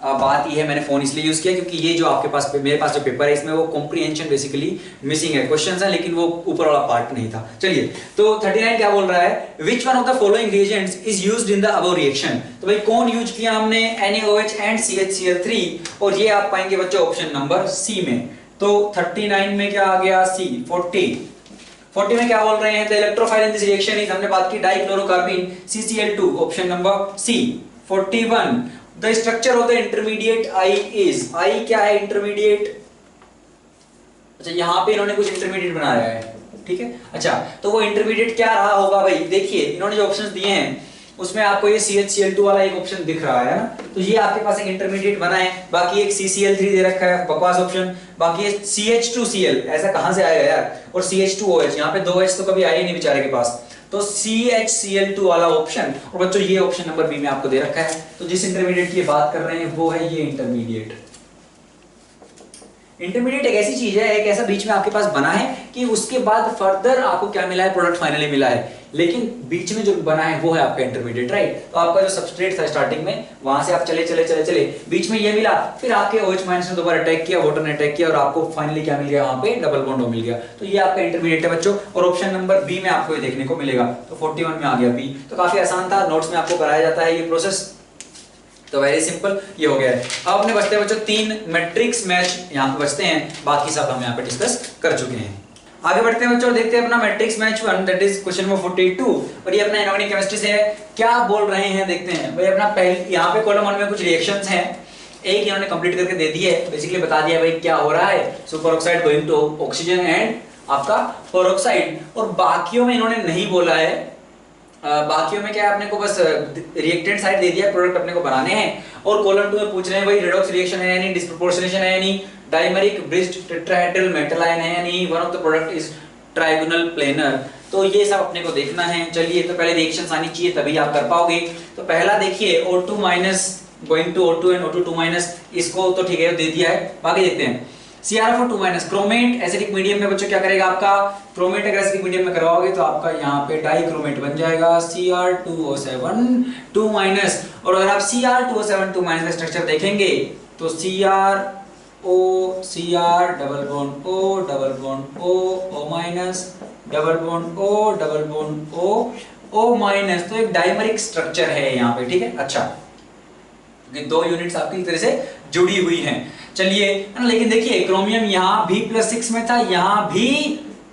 बात ये है, मैंने फोन इसलिए यूज किया क्योंकि ये जो आपके पास मेरे पास जो पेपर है इसमें वो कॉम्प्रिहेंशन बेसिकली मिसिंग है, क्वेश्चंस है लेकिन वो ऊपर वाला पार्ट नहीं था। चलिए, तो 39 क्या बोल रहा है, which one of the following reagents is used in the above reaction. तो भाई कौन यूज किया हमने, NaOH एंड CHCl3, और ये आप पाएंगे बच्चों ऑप्शन नंबर सी में। तो 39 में क्या आ गया, सी। 40 में क्या बोल रहे हैं, the electrophile in this reaction is, हमने बात की dichlorocarbene CCl2, option number C. 41 the structure of the intermediate I is, I क्या है इंटरमीडिएट, अच्छा यहाँ पे इन्होंने कुछ इंटरमीडिएट बनाया है, ठीक है। अच्छा तो वो इंटरमीडिएट क्या रहा होगा भाई, देखिए इन्होंने जो ऑप्शंस दिए हैं उसमें आपको ये CHCl2 वाला एक ऑप्शन दिख रहा है ना, तो ये आपके पास एक इंटरमीडिएट बना है, बाकी एक CCl3 दे रखा है, बकवास ऑप्शन, बाकी ये CH2Cl, ऐसा कहां से आएगा यार, और CH2OH, यहाँ पे 2H तो कभी आए ही नहीं बेचारे के पास, तो CHCl2 वाला ऑप्शन। और बच्चों ये ऑप्शन नंबर बी में आपको दे रखा है, तो जिस इंटरमीडिएट की बात कर रहे हैं वो है ये इंटरमीडिएट। इंटरमीडिएट एक ऐसी चीज है, एक ऐसा बीच में आपके पास बना है कि उसके बाद फर्दर आपको क्या मिला है, प्रोडक्ट फाइनली मिला है, लेकिन बीच में जो बना है वो है आपका इंटरमीडिएट, राइट। तो आपका जो सबस्ट्रेट था स्टार्टिंग में, वहां से आप चले चले चले चले, बीच में ये मिला, फिर आपके OH माइनस ने दोबारा अटैक किया, वाटर ने अटैक किया, और आपको फाइनली क्या मिल गया, वहां पे डबल बॉन्ड मिल गया। तो ये आपका इंटरमीडिएट है बच्चों, और ऑप्शन नंबर बी में आपको ये देखने को मिलेगा। तो 41 में आ गया बी। तो काफी आसान था, नोट्स में आपको कराया जाता है ये प्रोसेस, तो वेरी सिंपल ये हो गया है। अब अपने बचते हैं बच्चों 3 मैट्रिक्स मैच यहाँ पे बचते हैं, बाकी सब हम यहाँ पे डिस्कस कर चुके हैं। आगे बढ़ते हैं बच्चों, देखते हैं अपना matrix match 1, that is question number 42, और ये अपना इनऑर्गेनिक केमिस्ट्री से है, क्या बोल रहे हैं देखते हैं भाई। अपना पहले यहाँ पे कॉलम 1 में कुछ रिएक्शंस हैं, एक इन्होंने कंप्लीट करके दे दी है, बेसिकली बता दिया भाई क्या हो रहा है, superoxide going to oxygen and आपका पेरोक्साइड, और बाकियों में इन्होंने नहीं बोला है। बाकियों में क्या है, अपने को बस रिएक्टेंट साइड दे दिया, प्रोडक्ट अपने को बनाने हैं। और कॉलम 2 में पूछ रहे हैं भाई रेडॉक्स रिएक्शन है यानी डिस्प्रोपोर्शनेशन है यानी dimeric bridged tetrahedral metal ion है यानी one of the product is trigonal planar. तो ये सब अपने को देखना है। चलिए, तो पहले रिएक्शंस आनी चाहिए तभी आप कर पाओगे। तो पहला देखिए O2 minus going to O2 and O2 2 इसको तो ठीक है दे दिया है। बाकी देखते हैं CrFO2 क्रोमेट एसिडिक मीडियम में बच्चों क्या करेगा आपका, क्रोमेट अगर एसिडिक मीडियम में करवाओगे तो आपका यहाँ पे डाइक्रोमेट बन जाएगा Cr2O7 2 और अगर आप Cr2O7 2 का स्ट्रक्चर देखेंगे तो CrO Cr double bond O double bond O O double bond O double bond O O-, तो एक डाइमरिक स्ट्रक्चर है यहाँ पे, ठीक है। अच्छा, क्योंकि 2 यूनिट्स आपकी तरह से जुड़ी हुई हैं। चलिए, लेकिन देखिए क्रोमियम यहाँ भी +6 में था, यहाँ भी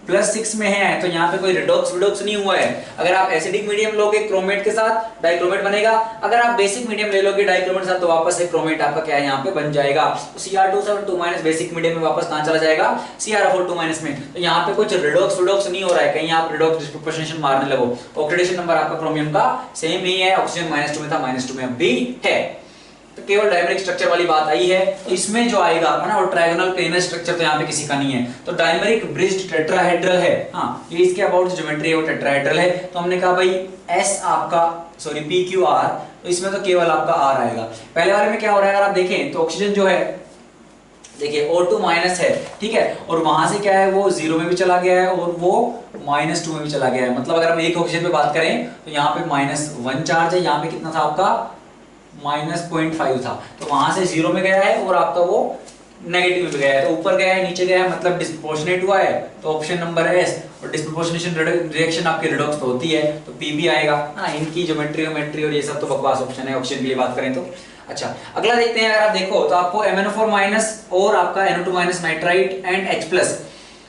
+6 में है तो यहाँ पे कोई रिडॉक्स विडॉक्स नहीं हुआ है। अगर आप एसिडिक मीडियम लोगे क्रोमेट के साथ डाइक्रोमेट बनेगा, अगर आप बेसिक मीडियम ले लोगे डाइक्रोमेट के साथ तो वापस से क्रोमेट आपका क्या है यहाँ पे बन जाएगा। तो Cr272- बेसिक मीडियम में वापस कहां चला जाएगा, Cr4 में। तो यहाँ पे कुछ रिडॉक्स विडॉक्स नहीं हो रहा है, कहीं आप रिडॉक्स डिस्प्रोपोर्शनेशन मारने लगो। ऑक्सीडेशन नंबर आपका क्रोमियम का सेम ही है, ऑक्सीजन -2 में था, -2 में अब भी है। तो केवल डायमरिक स्ट्रक्चर वाली बात आई है। तो इसमें जो आएगा है ना, और ट्रायगोनल प्लेनर स्ट्रक्चर तो यहाँ पे किसी का नहीं है, तो डायमरिक ब्रिज्ड टेट्राहेड्रल है। हाँ, ये इसके अबाउट ज्योमेट्री है वो टेट्राहेड्रल है। तो हमने कहा भाई S आपका सॉरी PQR, तो इसमें तो केवल आपका R आएगा। पहले वाले में क्या हो रहा है अगर आप देखें तो ऑक्सीजन जो है देखिए O2- है, ठीक है, और वहां से क्या है वो 0 में भी चला गया है और वो -2 में भी चला गया है। मतलब अगर हम एक ऑक्सीजन पे बात करें तो यहाँ पे -1 चार्ज है, यहाँ पे कितना था आपका -0.5 था, तो वहां से 0 में गया है और आपका वो नेगेटिव में गया है, तो ऊपर गया है नीचे गया है, मतलब डिस्प्रोपोर्शनेट हुआ है। तो ऑप्शन नंबर है S, और डिस्प्रोपोर्शनेशन रिएक्शन आपकी रिडॉक्स तो होती है तो P भी आएगा। हाँ, इनकी ज्योमेट्री और ये सब तो बकवास ऑप्शन है ऑक्सीजन के लिए बात करें तो। अच्छा, अगला देखते हैं। अगर आप देखो तो आपको MnO4- और आपका NO2- नाइट्राइट एंड H+,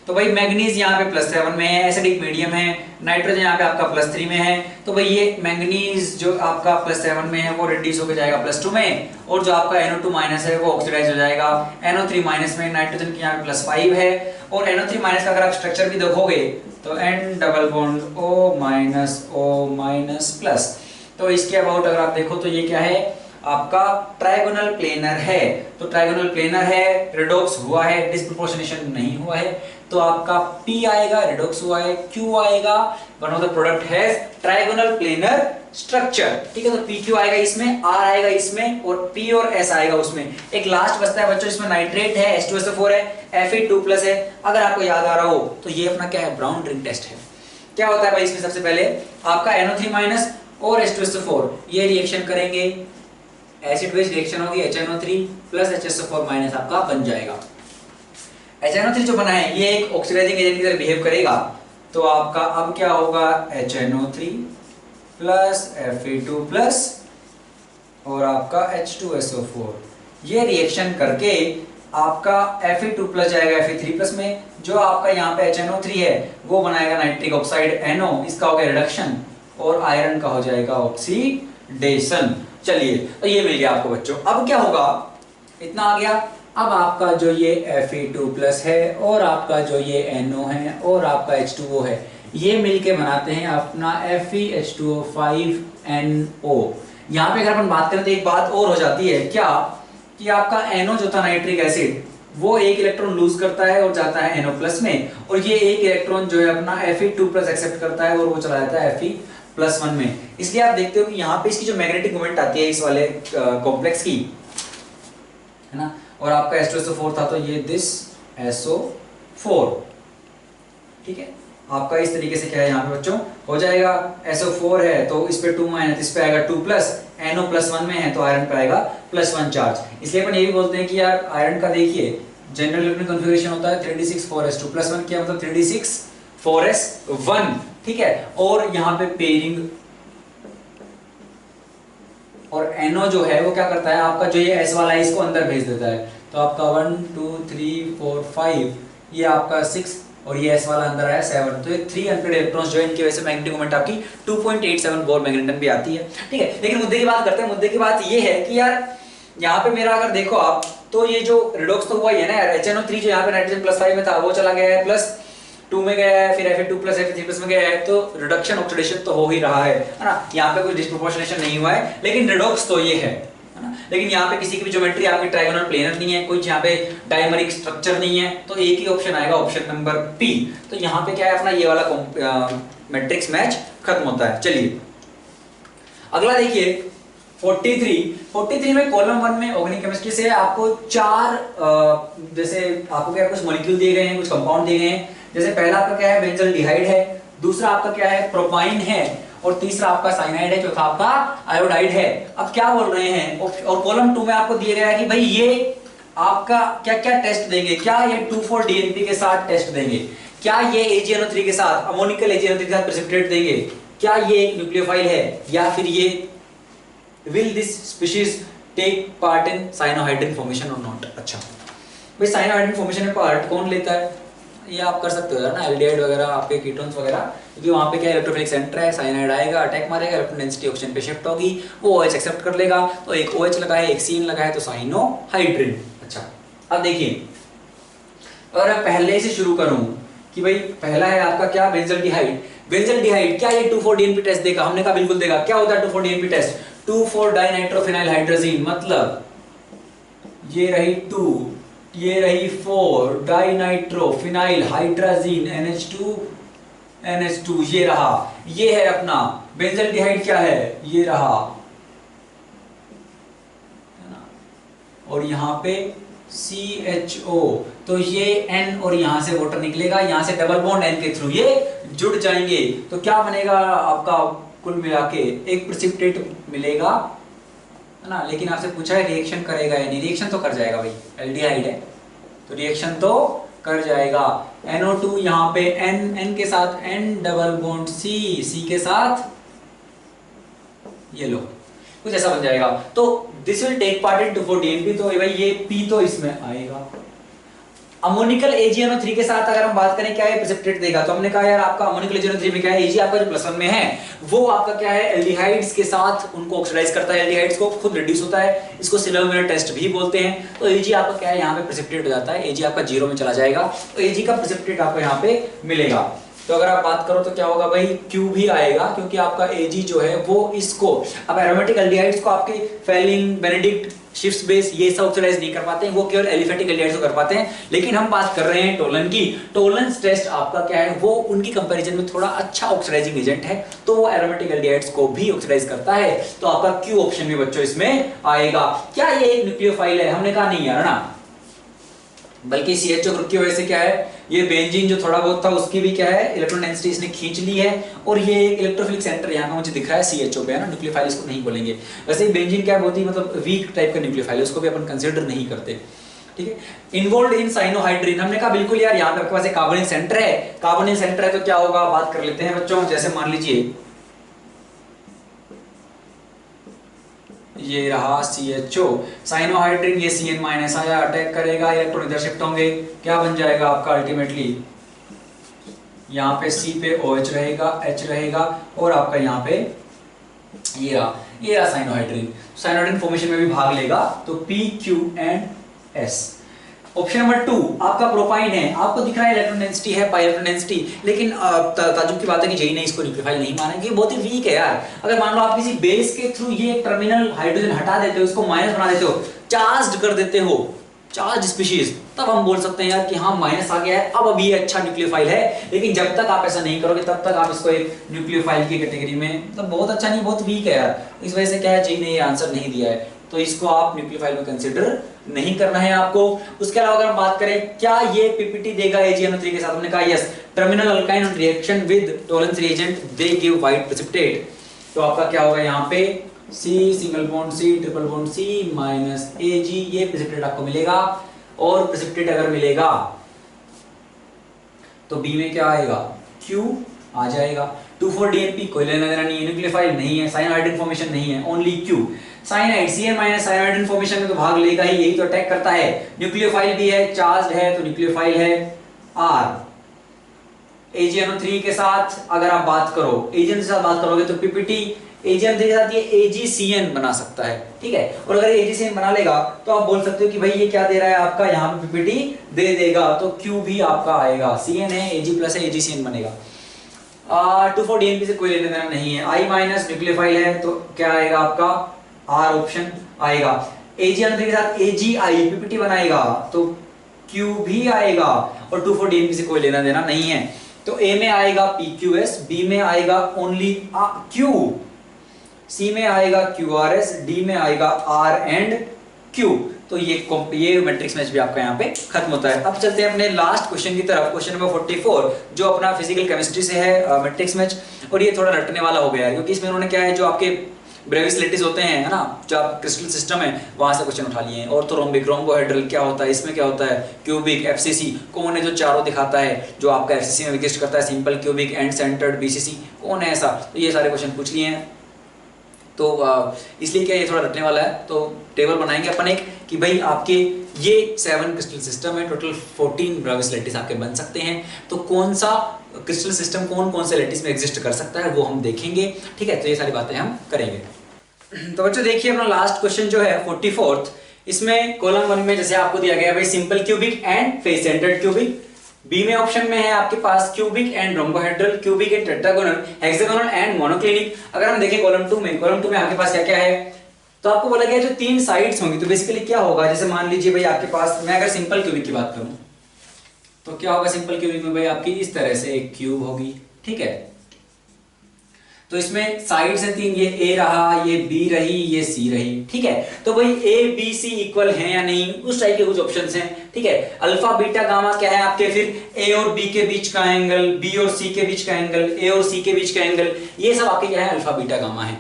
तो भाई मैंगनीज यहाँ पे +7 में है, एसिडिक मीडियम है, नाइट्रोजन यहाँ पे आपका +3 में है। तो भाई ये मैंगनीज जो आपका +7 में है वो रिड्यूस होकर जाएगा +2 में, और जो आपका NO2- है वो ऑक्सीडाइज हो जाएगा NO3- में। नाइट्रोजन की यहाँ पे +5 है, और NO3- का अगर आप स्ट्रक्चर भी देखोगे तो N डबल बॉन्ड O-O-+। तो इसके अबाउट अगर आप देखो तो ये क्या है आपका ट्रायगोनल प्लेनर है। तो ट्रायगोनल प्लेनर है, रिडॉक्स हुआ है, डिस्प्रोपोर्शनेशन नहीं हुआ है, तो आपका P आएगा, रिडॉक्स हुआ है, Q आएगा, one of the product has trigonal planar structure, ठीक है। तो PQ आएगा इसमें, R आएगा इसमें, और P और S आएगा उसमें। एक लास्ट बचता है बच्चों, इसमें नाइट्रेट है, H2SO4 है, Fe2+ है। अगर आपको याद आ रहा हो तो ये अपना क्या है, ब्राउन रिंग टेस्ट है। क्या होता है भाई इसमें, सबसे पहले आपका NO3- और H2SO4 ये रिएक्शन करेंगे, एसिड बेस रिएक्शन होगी, HNO3 + HSO4- आपका बन जाएगा। HNO3 जो बना है ये एक ऑक्सीडाइजिंग एजेंट की तरह बिहेव करेगा, तो आपका अब क्या होगा HNO3 + Fe2+ और आपका H2SO4 ये रिएक्शन करके आपका Fe2+ जाएगा Fe3+ में, जो आपका यहाँ पे HNO3 है वो बनाएगा नाइट्रिक ऑक्साइड NO, इसका हो गया रिडक्शन, और आयरन का हो जाएगा ऑक्सीडेशन। चलिए, तो ये मिल गया आपको बच्चों। अब क्या होगा, इतना आ गया। अब आपका जो ये Fe2+ है और आपका जो ये NO है और आपका H2O है, ये मिलके बनाते हैं अपना FeH2O5NO। यहाँ पे अगर अपन बात करें तो एक बात और हो जाती है क्या, कि आपका NO जो था नाइट्रिक एसिड वो एक इलेक्ट्रॉन लूज करता है और जाता है NO+ में, और ये एक इलेक्ट्रॉन जो है अपना Fe2+ एक्सेप्ट करता है और वो चला जाता है Fe+1 में। इसलिए आप देखते हो कि यहाँ पे इसकी जो मैग्नेटिक मोमेंट आती है इस वाले कॉम्प्लेक्स की, है ना, और आपका H2SO4 था तो ये दिस SO4, ठीक है। आपका इस तरीके से क्या है यहाँ पे बच्चों हो जाएगा, SO4 है तो इस पे 2- इस पे आएगा 2+, NO+1 में है तो आयरन पे आएगा +1 चार्ज। इसलिए अपन ये भी बोलते हैं कि यार आयरन का देखिए जनरल इलेक्ट्रॉनिक कॉन्फ़िगरेशन होता है 3d6 4s2 +1, क्या मतलब 3d6 4s1, ठीक है। और यहाँ पे पेयरिंग, और NO जो है वो क्या करता है आपका जो ये S वाला है इसको अंदर भेज देता है, तो आपका 1 2 3 4 5 ये आपका 6 और ये S वाला अंदर आया 7, तो ये 3 अनपेड इलेक्ट्रॉन्स जो है इनकी वजह से मैग्नेटिक मोमेंट आपकी 2.87 बोर मैग्नेटन भी आती है, ठीक है। लेकिन मुद्दे की बात करते हैं। मुद्दे की बात ये है कि यार यहाँ पे मेरा अगर देखो आप तो ये जो रिडॉक्स तो हुआ ही है ना यार, HNO3 जो यहाँ पे नाइट्रोजन +5 में था वो चला गया है +2 में गया है, फिर Fe2+ Fe3+ में गया है, तो रिडक्शन ऑक्सीडेशन तो हो ही रहा है ना। यहाँ पे कोई डिस्प्रोपोर्शनेशन नहीं हुआ है, लेकिन रिडॉक्स तो ये है ना। लेकिन यहाँ पे किसी की भी ज्योमेट्री आपकी ट्रायगोनल प्लेनर नहीं है, कोई यहाँ पे डायमरिक स्ट्रक्चर नहीं है, तो एक ही ऑप्शन आएगा, ऑप्शन नंबर P। तो यहाँ पे क्या है अपना ये वाला मैट्रिक्स मैच खत्म होता है। चलिए अगला देखिए 43 में कॉलम 1 में ऑर्गेनिक केमिस्ट्री से आपको 4 जैसे आपको क्या कुछ मॉलिक्यूल दिए गए हैं, कुछ कंपाउंड दिए गए हैं। जैसे पहला आपका क्या है बेंजल्डिहाइड है, दूसरा आपका क्या है प्रोपाइन है, और तीसरा आपका साइनाइड है, चौथा आपका आयोडाइड है। अब क्या बोल रहे हैं, और कॉलम 2 में आपको दिया गया है कि भाई ये आपका क्या क्या टेस्ट देंगे, क्या ये 2,4-DNP के साथ टेस्ट देंगे, क्या ये AgNO3 के साथ अमोनिकल AgNO3 के साथ प्रेसिपिटेट देंगे, क्या ये एक न्यूक्लियोफाइल है, या फिर ये will this species take part in cyanohydrin formation or not। अच्छा भाई साइनोहाइड्रिन फॉर्मेशन में पार्ट कौन लेता है, ये आप कर सकते हो ना, एल्डिहाइड वगैरह आपके कीटोन्स वगैरह, क्योंकि वहाँ पे क्या इलेक्ट्रोफिलिक सेंटर है, साइनाइड आएगा, अटैक मारेगा, इलेक्ट्रॉन डेंसिटी ऑक्सीजन पे शिफ्ट होगी, वो OH एक्सेप्ट कर लेगा, तो एक OH लगा है, एक CN लगा है, तो साइनोहाइड्रिन। अच्छा अब देखिए, अगर मैं पहले से शुरू करूं कि भाई पहला है आपका क्या, बेंजल्डिहाइड। बेंजल्डिहाइड क्या ये 2,4-DNP टेस्ट देगा? हमने कहा बिल्कुल देगा। क्या होता है 2,4-DNP टेस्ट? 2,4-डाइनाइट्रोफिनाइल हाइड्रोजीन, मतलब ये रही 2, ये रही 4-डाइनाइट्रोफिनाइल हाइड्रोजीन NH2 ये रहा, ये है अपना बेंजल्डिहाइड। क्या है? ये रहा, है ना, और यहां पे CHO, तो ये N और यहां से वाटर निकलेगा, यहां से डबल बॉन्ड N के थ्रू ये जुड़ जाएंगे, तो क्या बनेगा आपका? कुल मिला के एक प्रेसिपिटेट मिलेगा, है ना। लेकिन आपसे पूछा है रिएक्शन करेगा या नहीं? रिएक्शन तो कर जाएगा भाई, एल्डिहाइड है तो रिएक्शन तो कर जाएगा। NO2 यहाँ पे N के साथ N डबल बॉन्ड C के साथ ये लो, कुछ ऐसा बन जाएगा। तो this will take part in 2,4-DNP, तो भाई ये P तो इसमें आएगा। अमोनिकल AgNO3 के साथ अगर हम बात करें क्या है प्रेसिपिटेट देगा, तो हमने कहा यार आपका अमोनिकल AgNO3 में क्या है, Ag आपका जो +1 में है वो आपका क्या है, एल्डिहाइड्स के साथ उनको ऑक्सीडाइज करता है, एल्डिहाइड्स को खुद रिड्यूस होता है, इसको सिलोमेर टेस्ट भी बोलते हैं। तो Ag आपका क्या है, यहाँ पे प्रेसिपिटेट हो जाता है, Ag आपका 0 में चला जाएगा, तो Ag का प्रेसिपिटेट आपको यहाँ पे मिलेगा। तो अगर आप बात करो तो क्या होगा भाई, Q भी आएगा, क्योंकि आपका Ag जो है वो इसको, अब एरोमेटिक एल्डिहाइड्स को आपके फेलिन, बेनेडिक्ट, शिफ्ट बेस ये सब ऑक्सीडाइज नहीं कर पाते हैं, वो केवल एलिफेटिक एल्डिहाइड्स को कर पाते हैं। लेकिन हम बात कर रहे हैं टोलन की, टोलेंस टेस्ट आपका क्या है, वो उनकी कंपैरिजन में थोड़ा अच्छा ऑक्सीडाइजिंग एजेंट है, तो वो एरोमेटिक एल्डिहाइड्स को भी ऑक्सीडाइज करता है, तो आपका Q ऑप्शन में बच्चों इसमें आएगा। क्या ये एक न्यूक्लियोफाइल है? हमने कहा नहीं यार ना, बल्कि CHO ग्रुप की वजह से क्या है, ये बेंजीन जो थोड़ा बहुत था उसकी भी क्या है, इलेक्ट्रॉन डेंसिटी इसने खींच ली है, और ये एक इलेक्ट्रोफिलिक सेंटर यहाँ पे मुझे दिख रहा है CHO पे, है ना, न्यूक्लियोफाइल इसको नहीं बोलेंगे। वैसे ही बेंजीन क्या है, बहुत ही मतलब वीक टाइप का न्यूक्लियोफाइल है, उसको भी अपन कंसिडर नहीं करते, ठीक है। इन्वॉल्व इन साइनोहाइड्रिन, हमने कहा बिल्कुल यार, यहाँ पे आपके पास एक कार्बोनिल सेंटर है, कार्बोनिल सेंटर है तो क्या होगा, बात कर लेते हैं बच्चों। जैसे मान लीजिए ये रहा CHO, साइनोहाइड्रिन, ये CN- आया, अटैक करेगा, इलेक्ट्रॉन इधर शिफ्ट होंगे, क्या बन जाएगा आपका अल्टीमेटली, यहाँ पे C पे OH रहेगा, H रहेगा, और आपका यहाँ पे ये रहा साइनोहाइड्रिन। साइनोहाइड्रिन फॉर्मेशन में भी भाग लेगा, तो P, Q and S। Option number 2 आपका प्रोपाइन है, आपको दिख रहा है इलेक्ट्रॉन डेंसिटी है, पाई इलेक्ट्रॉन डेंसिटी, लेकिन ताजुब की बात है कि जेई ने इसको न्यूक्लियोफाइल नहीं माना, कि बहुत ही वीक है यार। अगर मान लो आप किसी बेस के थ्रू ये टर्मिनल हाइड्रोजन हटा देते हो, इसको माइनस बना देते हो, चार्ज्ड कर देते हो, चार्ज स्पीशीज, तब हम बोल सकते हैं यार कि हाँ माइनस आ गया है, अब ये अच्छा न्यूक्लियोफाइल है। लेकिन जब तक आप ऐसा नहीं करोगे तब तक आप इसको एक न्यूक्लियोफाइल की कैटेगरी में, मतलब बहुत अच्छा नहीं, बहुत वीक है यार, इस वजह से क्या है, जेई ने ये आंसर नहीं दिया है, तो इसको आप न्यूक्लियोफाइल में कंसीडर नहीं करना है आपको। उसके अलावा अगर हम बात करें क्या ये पीपीटी देगा AgNO3 के साथ, हमने कहा yes, terminal alkyne on reaction with Tollens reagent they give white precipitate, तो आपका क्या होगा यहाँ पे C single bond C triple bond C minus Ag, ये प्रेसिपिटेट आपको मिलेगा। और प्रेसिपिटेट अगर मिलेगा तो B में क्या आएगा, Q आ जाएगा। 2,4-DNP कोई लेना देना नहीं है, न्यूक्लियोफाइल नहीं है, साइनोहाइड्रिन फॉर्मेशन नहीं है, only Q। Cyanide CN- cyanohydrin formation में तो भाग लेगा ही, यही तो अटैक करता है, न्यूक्लियोफाइल भी है, चार्ज्ड है तो न्यूक्लियोफाइल है। R AgNO3 के साथ अगर आप बात करो, AgN के साथ बात करोगे तो PPT AgN के साथ ये AgCN बना सकता है, ठीक है। और अगर AgCN बना लेगा तो आप बोल सकते हो कि भाई ये क्या दे रहा है आपका, यहाँ पे PPT दे देगा, तो Q भी आपका आएगा, CN है, Ag प्लस है, AgCN बनेगा। 2,4-DNP से कोई लेना देना नहीं है, I माइनस न्यूक्लियोफाइल है तो क्या आएगा आपका, R ऑप्शन आएगा। AgNO3 के साथ AgI PPT बनाएगा तो Q भी आएगा, और 2,4-DNP से कोई लेना देना नहीं है, तो A में आएगा PQS, B में आएगा ओनली Q, C में आएगा QRS, D में आएगा R एंड Q। तो ये मैट्रिक्स मैच भी आपका यहाँ पे खत्म होता है। अब चलते हैं अपने लास्ट क्वेश्चन की तरफ, क्वेश्चन नंबर 44 जो अपना फिजिकल केमिस्ट्री से है, मैट्रिक्स मैच। और ये थोड़ा रटने वाला हो गया है, क्योंकि इसमें उन्होंने क्या है, जो आपके ब्रेविस लेटिस होते हैं, है ना, जो आप क्रिस्टल सिस्टम है वहां से क्वेश्चन उठा लिए हैं। ऑर्थोरोम्बिक, रोम्बोहेड्रल क्या होता है, इसमें क्या होता है, क्यूबिक, FCC कौन है जो चारों दिखाता है, जो आपका FCC में एग्जिस्ट करता है, simple, cubic, and centred, BCC कौन है ऐसा, तो ये सारे क्वेश्चन पूछ लिए हैं। तो इसलिए क्या ये थोड़ा रटने वाला है। तो टेबल बनाएंगे अपन एक कि भाई आपके ये 7 क्रिस्टल सिस्टम है, टोटल 14 ब्रेविस लैटिस आपके बन सकते हैं। तो कौन सा क्रिस्टल सिस्टम कौन कौन से लैटिस में एग्जिस्ट कर सकता है वो हम देखेंगे, ठीक है। तो ये सारी बातें हम करेंगे। तो बच्चों देखिए अपना लास्ट क्वेश्चन जो है 44th, इसमें कॉलम 1 में जैसे आपको दिया गया भाई simple cubic and face centred cubic, B में ऑप्शन में है आपके पास cubic and rhombohedral, cubic and tetragonal, hexagonal and monoclinic. अगर हम देखें कॉलम 2 में आपके पास क्या क्या है, तो आपको बोला गया जो 3 साइड्स होंगी। तो बेसिकली क्या होगा, जैसे मान लीजिए भाई आपके पास, मैं अगर सिंपल क्यूबिक की बात करूं तो क्या होगा सिंपल क्यूबिक में भाई आपकी इस तरह से एक क्यूब होगी, ठीक है। तो इसमें साइड्स हैं 3, ये ए रहा, ये बी रही, ये सी रही, ठीक है। तो भाई ए बी सी इक्वल हैं या नहीं, उस टाइप के कुछ ऑप्शंस हैं, ठीक है। अल्फा बीटा गामा क्या है आपके, फिर ए और बी के बीच का एंगल, बी और सी के बीच का एंगल, ए और सी के बीच का एंगल, ये सब आपके क्या है अल्फा बीटा गामा है,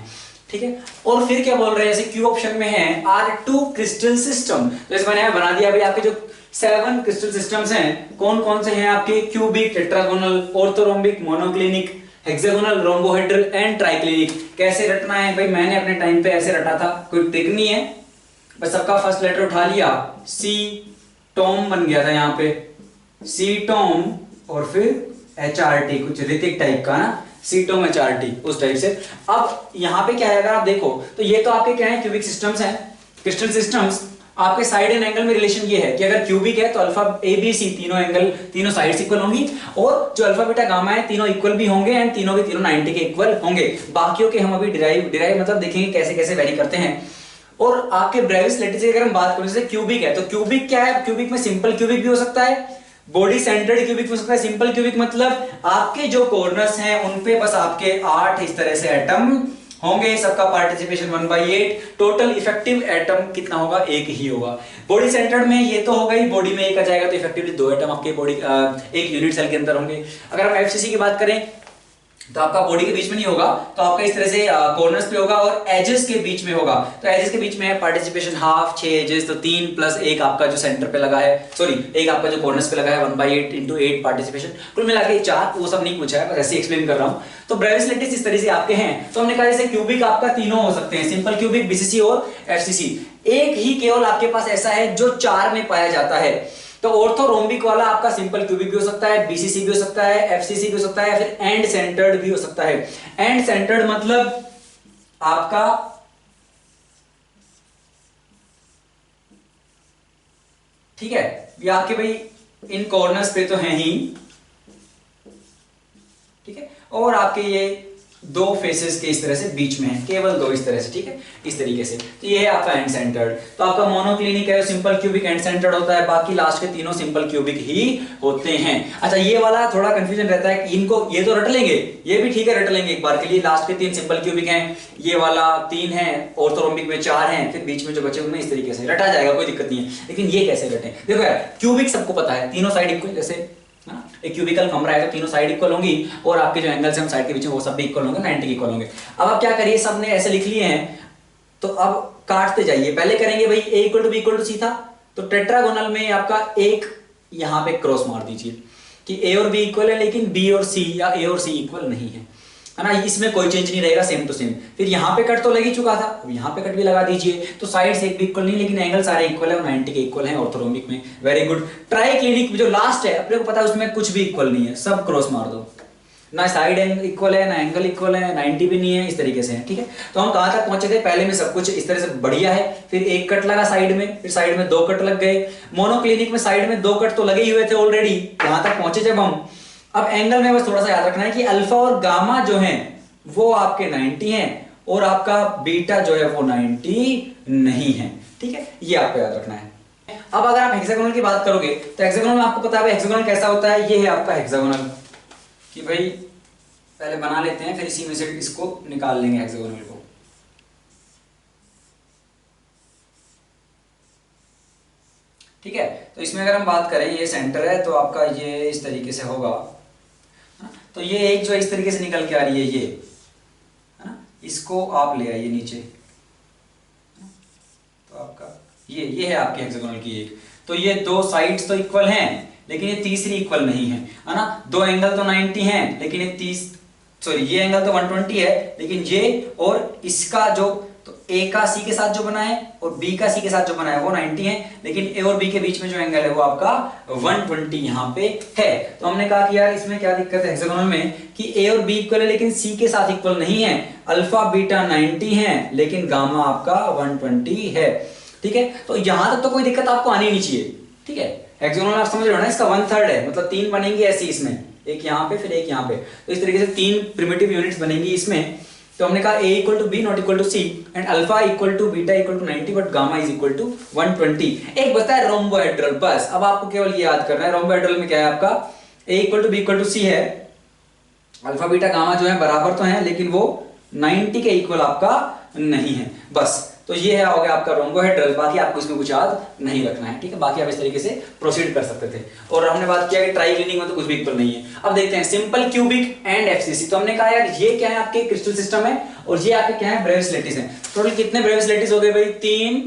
ठीक है। और फिर क्या बोल रहे हैं, जैसे क्यू ऑप्शन में है आर 2 क्रिस्टल सिस्टम। तो इस मैंने बना दिया भाई आपके जो 7 क्रिस्टल सिस्टम्स हैं कौन कौन से हैं आपके, cubic, tetragonal, orthorhombic, monoclinic, hexagonal, rhombohedral and triclinic. कैसे रटना है भाई, मैंने अपने टाइम पे ऐसे रटा था, कोई ट्रिक नहीं है, बस सबका फर्स्ट लेटर उठा लिया, सी टॉम बन गया था यहाँ पे, सी टॉम, और फिर HRT, कुछ ऋतिक टाइप का ना, सी टॉम HRT उस टाइप से। अब यहाँ पे क्या है, अगर आप देखो तो ये तो आपके क्या है क्यूबिक सिस्टम्स हैं, क्रिस्टल सिस्टम्स। आपके साइड एंड एंगल में रिलेशन ये है कि अगर क्यूबिक है तो अल्फा ए बी सी तीनों एंगल, तीनों साइड्स इक्वल होंगी, और जो अल्फा बीटा गामा है तीनों इक्वल भी होंगे एंड तीनों के तीनों 90 के इक्वल होंगे। बाकियों के हम अभी डिराइव मतलब देखेंगे कैसे कैसे वेरी करते हैं। और आपके ब्रेविस लैटिस की अगर हम बात करें, जैसे क्यूबिक है तो क्यूबिक क्या है, क्यूबिक में सिंपल क्यूबिक भी हो सकता है, बॉडी सेंटर्ड क्यूबिक भी हो सकता है। सिंपल क्यूबिक मतलब आपके जो कॉर्नर्स हैं उन पे बस आपके 8 इस तरह से एटम होंगे, सबका पार्टिसिपेशन 1/8, टोटल इफेक्टिव एटम कितना होगा, एक ही होगा। बॉडी सेंटर्ड में ये तो होगा ही, बॉडी में एक आ जाएगा तो इफेक्टिवली 2 एटम आपके बॉडी एक यूनिट सेल के अंदर होंगे। अगर हम FCC की बात करें तो आपका बॉडी के बीच में नहीं होगा, तो आपका इस तरह से कॉर्नर्स पे होगा और एजेस के बीच में होगा। तो एजेस के बीच में है पार्टिसिपेशन हाफ, 6 एजेस, तो 3 प्लस 1 आपका जो सेंटर पे लगा है, सॉरी 1 आपका जो कॉर्नर्स पे लगा है, 1/8 इंटू 8 पार्टिसिपेशन, कुल मिला के 4, वो सब नहीं पूछा है, बस ऐसे एक्सप्लेन कर रहा हूं। तो ब्रेविस लैटिस इस तरह से आपके हैं। तो हमने कहा जैसे क्यूबिक आपका तीनों हो सकते हैं, सिंपल क्यूबिक, BCC और FCC। एक ही केवल आपके पास ऐसा है जो 4 में पाया जाता है। तो ऑर्थोरोम्बिक वाला आपका सिंपल क्यूबिक भी हो सकता है, BCC भी हो सकता है, FCC भी हो सकता है, फिर एंड सेंटर्ड भी हो सकता है। एंड सेंटर्ड मतलब आपका ठीक है, ये आपके भाई इन कॉर्नर्स पे तो हैं ही, ठीक है, और आपके ये 2 फेसेस के इस तरह से बीच में है, केवल 2 इस तरह से, ठीक है, इस तरीके से। तो ये है आपका एंड सेंटर्ड। तो आपका मोनोक्लिनिक है, सिंपल क्यूबिक एंड सेंटर्ड होता है, बाकी लास्ट के तीनों सिंपल क्यूबिक ही होते हैं। अच्छा, ये वाला थोड़ा कंफ्यूजन रहता है कि इनको ये तो रट लेंगे, ये भी ठीक है रट लेंगे एक बार के लिए, लास्ट के 3 सिंपल क्यूबिक हैं, ये वाला 3 है, ऑर्थोरोम्बिक में 4 हैं, फिर बीच में जो बचे उनमें इस तरीके से रटा जाएगा, कोई दिक्कत नहीं है। लेकिन ये कैसे रटें, देखो यार क्यूबिक सबको पता है, तीनों साइड इक्वल, जैसे एक क्यूबिकल कमरा है तो तीनों साइड इक्वल होंगी, और आपके जो एंगल्स हैं साइड के बीच में वो सब भी इक्वल होंगे, 90 के इक्वल होंगे। अब आप क्या करिए, सबने ऐसे लिख लिए हैं तो अब काटते जाइए। पहले करेंगे भाई A equal to B equal to C था, तो टेट्रागोनल में आपका एक यहां पे क्रॉस मार दीजिए कि A और B इक्वल है, लेकिन B और C या A और C इक्वल नहीं है ना, इसमें कोई चेंज नहीं रहेगा, सेम टू सेम। फिर यहाँ पे कट तो लग ही चुका था, अब यहाँ पे कट भी लगा दीजिए, तो साइड्स एक भी इक्वल नहीं, लेकिन एंगल सारे इक्वल है और 90 के इक्वल हैं ऑर्थोरोम्बिक में। Very good. ट्राइक्लिनिक जो लास्ट है अपने को पता है उसमें कुछ भी इक्वल नहीं है, सब क्रॉस मार दो, ना साइड एंगल इक्वल है, ना एंगल इक्वल है, 90 भी नहीं है, इस तरीके से है, ठीक है। तो हम कहां तक पहुंचे थे, पहले में सब कुछ इस तरह से बढ़िया है, फिर एक कट लगा साइड में, फिर साइड में 2 कट लग गए। मोनोक्लिनिक में साइड में 2 कट तो लगे ही हुए थे ऑलरेडी, यहां तक पहुंचे जब हम। अब एंगल में बस थोड़ा सा याद रखना है कि अल्फा और गामा जो है वो आपके 90 हैं, और आपका बीटा जो है वो 90 नहीं है, ठीक है, ये आपको याद रखना है। अब अगर आप हेक्सागोनल की बात करोगे तो हेक्सागोनल आपको पता है हेक्सागोनल कैसा होता है, ये है आपका हेक्सागोनल, कि भाई पहले बना लेते हैं फिर इसी में से इसको निकाल लेंगे हेक्सागोनल को। ठीक है, तो इसमें अगर हम बात करें, ये सेंटर है तो आपका ये इस तरीके से होगा, तो ये एक जो इस तरीके से निकल के आ रही है, ये है ना, इसको आप ले आइए नीचे, तो आपका ये है आपके हेक्सागोनल की एक। तो ये 2 साइड्स तो इक्वल हैं, लेकिन ये तीसरी इक्वल नहीं है ना, 2 एंगल तो 90 हैं, लेकिन ये सॉरी ये एंगल तो 120 है, लेकिन ये और इसका जो तो ए का सी के साथ जो बना है और बी का सी के साथ जो बना है वो 90 है, लेकिन ए और बी के बीच में जो एंगल है वो आपका 120 यहाँ पे है। तो हमने कहा कि यार इसमें क्या दिक्कत है हेक्सागोनल में कि ए और बी इक्वल है लेकिन सी के साथ इक्वल नहीं है, अल्फा बीटा 90 है लेकिन गामा आपका 120 है। ठीक है, तो यहां तक तो कोई दिक्कत आपको आनी नहीं चाहिए। ठीक है, हेक्सागोनल आप समझ रहे हो ना, इसका 1/3 है, मतलब 3 बनेंगे ऐसी इसमें, एक यहाँ पे फिर एक यहाँ पे, तो इस तरीके से 3 प्रिमिटिव यूनिट्स बनेंगी इसमें। तो हमने कहा a equal to B not equal to C and alpha equal to beta equal to 90 but gamma is equal to 120। एक बचता है रोम्बोहेड्रल, बस अब आपको केवल ये याद करना है रोम्बोहेड्रल में क्या है आपका a equal to B equal to C है, अल्फा बीटा गामा जो है बराबर तो है लेकिन वो 90 के इक्वल आपका नहीं है, बस। तो ये है हो गया आपका रोम्बोहेड्रल, बाकी आपको इसमें कुछ याद नहीं रखना है। ठीक है, बाकी आप इस तरीके से प्रोसीड कर सकते थे। और हमने बात किया कि ट्राइक्लिनिक में तो कुछ भी इक्वल नहीं है। अब देखते हैं सिंपल क्यूबिक एंड एफसीसी। तो हमने कहा यार ये क्या है आपके क्रिस्टल सिस्टम है और ये आपके क्या है ब्रेविस लैटिस है। टोटल कितने ब्रेविस लैटिस हो गए भाई, 3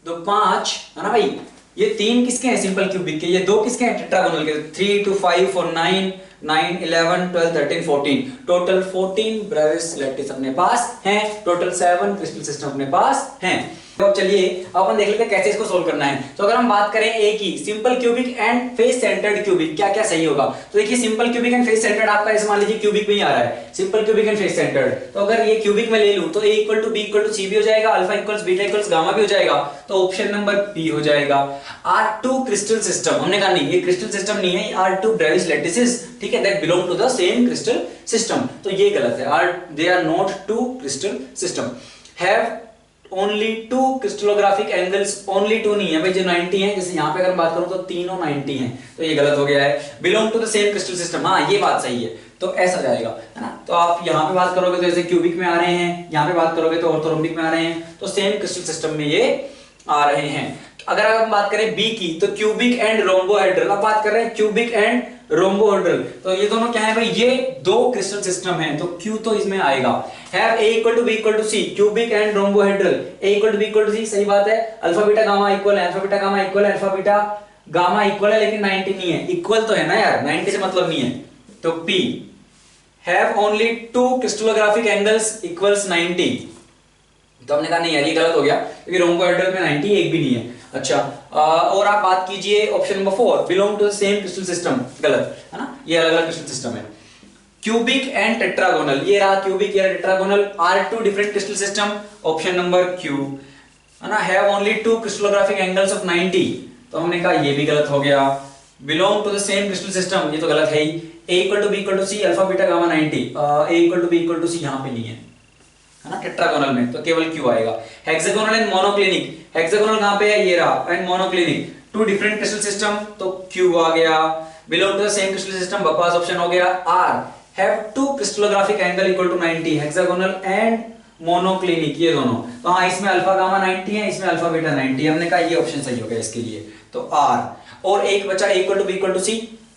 2 5 है ना भाई। ये 3 किसके हैं सिंपल क्यूबिक के, ये 2 किसके हैं टेट्रागोनल के, 3 2 5 4 9 9 11 12 13 14, टोटल 14 ब्रेविस लैटिस अपने पास हैं, टोटल 7 क्रिस्टल सिस्टम अपने पास हैं। तो अब चलिए अपन देख लेते हैं कैसे इसको सोल्व करना है। तो अगर हम बात करें ए की, simple cubic and face centred cubic, क्या क्या सही होगा। तो देखिए simple cubic and face centred आपका इस मान लीजिए क्यूबिक में ही आ रहा है, simple cubic and face centred. तो अगर ये क्यूबिक में ले लूं तो a equal to B equal to C भी हो जाएगा, alpha equals beta equals gamma भी हो जाएगा, तो ऑप्शन नंबर बी हो जाएगा। R2 क्रिस्टल सिस्टम, हमने कहा नहीं ये क्रिस्टल सिस्टम नहीं है, R2 ब्रेविस लैटिसेस, ठीक है, that belong to the same crystal system, तो ये गलत है, they are not 2 crystal system. Have only 2 crystallographic angles, only 2 नहीं है भाई, जो 90 है, जैसे यहाँ पे अगर बात करूं तो तीनों 90 हैं, तो ये गलत हो गया है। Belong to the same crystal system, हाँ ये बात सही है, तो ऐसा जाएगा, है ना। तो आप यहाँ पे बात करोगे तो जैसे क्यूबिक में आ रहे हैं, यहाँ पे बात करोगे तो ऑर्थोरोम्बिक में आ रहे हैं, तो सेम क्रिस्टल सिस्टम में ये आ रहे हैं। अगर हम बात करें बी की, तो क्यूबिक एंड रोम्बोहेड्रल, अब बात कर रहे हैं क्यूबिक एंड रोम्बोहेड्रल, तो ये दोनों क्या है भाई, ये 2 क्रिस्टल सिस्टम है, तो क्यू तो इसमें आएगा। Have a equal to b equal to c, cubic and rhombohedral, a equal to b equal to c, सही बात है, अल्फा बीटा गामा इक्वल है, अल्फा बीटा गामा इक्वल है, अल्फा बीटा गामा इक्वल है, लेकिन 90 नहीं है, इक्वल तो है ना यार, 90 से मतलब नहीं है, तो p have only 2 crystallographic angles equals 90, तो हमने कहा नहीं यार ये गलत हो गया, क्योंकि रोम्बोहेड्रल में 90 एक भी नहीं है। अच्छा, और आप बात कीजिए option number 4, belong to the same crystal system, गलत है ना, ये अलग अलग क्रिस्टल सिस्टम है। क्यूबिक एंड टेट्रागोनल, ये रहा क्यूबिक, ये रहा tetragonal, are 2 different crystal system, option number Q, है ना। Have only 2 crystallographic angles of 90, तो हमने कहा ये भी गलत हो गया। Belong to the same crystal system, ये तो गलत है ही। a equal to b equal to c, alpha beta gamma 90, a equal to b equal to c यहाँ पे नहीं है, है ना, टेट्रागोनल में तो केवल क्यू आएगा। हेक्सागोनल एंड मोनोक्लिनिक, हेक्सागोनल कहां पे है, ये रहा, and monoclinic 2 different crystal system, तो क्यू आ गया। Belong to the same crystal system, बकवास ऑप्शन हो गया। Are have 2 crystallographic angle equal to 90, hexagonal and monoclinic, ये दोनों, तो हाँ इसमें अल्फा गामा 90 है, इसमें अल्फा बीटा 90, हमने कहा ये ऑप्शन सही हो गया इसके लिए, तो आर। और एक बचा a equal to b equal to c,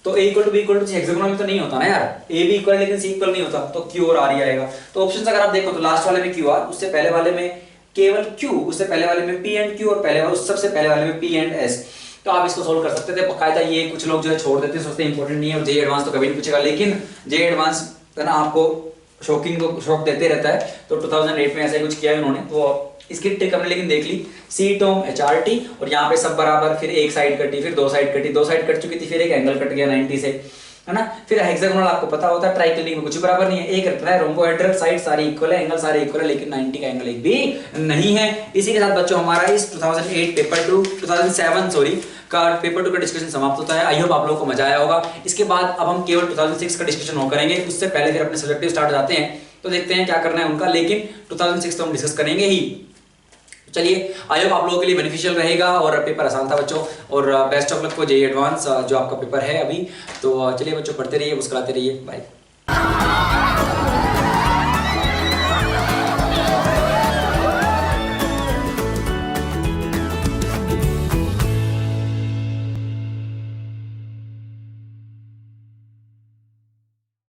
तो a equal to b equal to c, hexagonal में तो नहीं होता ना यार, a भी इक्वल लेकिन c इक्वल नहीं होता, तो q और r ही आएगा। तो ऑप्शंस अगर आप देखो तो लास्ट वाले में q r, उससे पहले वाले में केवल q, उससे पहले वाले में p एंड q, और पहले वाले सबसे पहले वाले में p एंड s। तो आप इसको सोल्व कर सकते थे बकायदा, ये कुछ लोग जो है छोड़ देते हैं, सोचते हैं इंपॉर्टेंट नहीं है और जे एडवांस तो कभी नहीं पूछेगा, लेकिन जे एडवांस है ना आपको शॉक देते रहता है, तो 2008 में ऐसा कुछ किया है उन्होंने, तो इसकी ट्रिक हमने लेकिन देख ली, सी टोम HRT, और यहाँ पे सब बराबर, फिर एक साइड कटी, फिर 2 साइड कटी, 2 साइड कट चुकी थी, फिर एक एंगल कट गया 90 से, है ना। फिर हेक्सागोनल आपको पता होता है, ट्राइक्लिनिक में कुछ बराबर नहीं है, एक रखना है, रोम्बोहेड्रल साइड सारी इक्वल है, एंगल सारे इक्वल है, लेकिन 90 का एंगल एक भी नहीं है। इसी के साथ बच्चों हमारा इस 2007 का पेपर 2 का डिस्कशन समाप्त होता है। आई होप आप लोगों को मजा आया होगा। इसके बाद अब हम केवल 2006 का डिस्कशन हो करेंगे, उससे पहले फिर अपने सब्जेक्टिव स्टार्ट हो जाते हैं, तो देखते हैं क्या करना है उनका, लेकिन 2006 तो हम डिस्कस करेंगे ही। चलिए, आई होप आप लोगों के लिए बेनिफिशियल रहेगा, और पेपर आसान था बच्चों, और बेस्ट ऑफ लक को जेईई एडवांस जो आपका पेपर है अभी। तो चलिए बच्चों, पढ़ते रहिए, मुस्कुराते रहिए, बाय।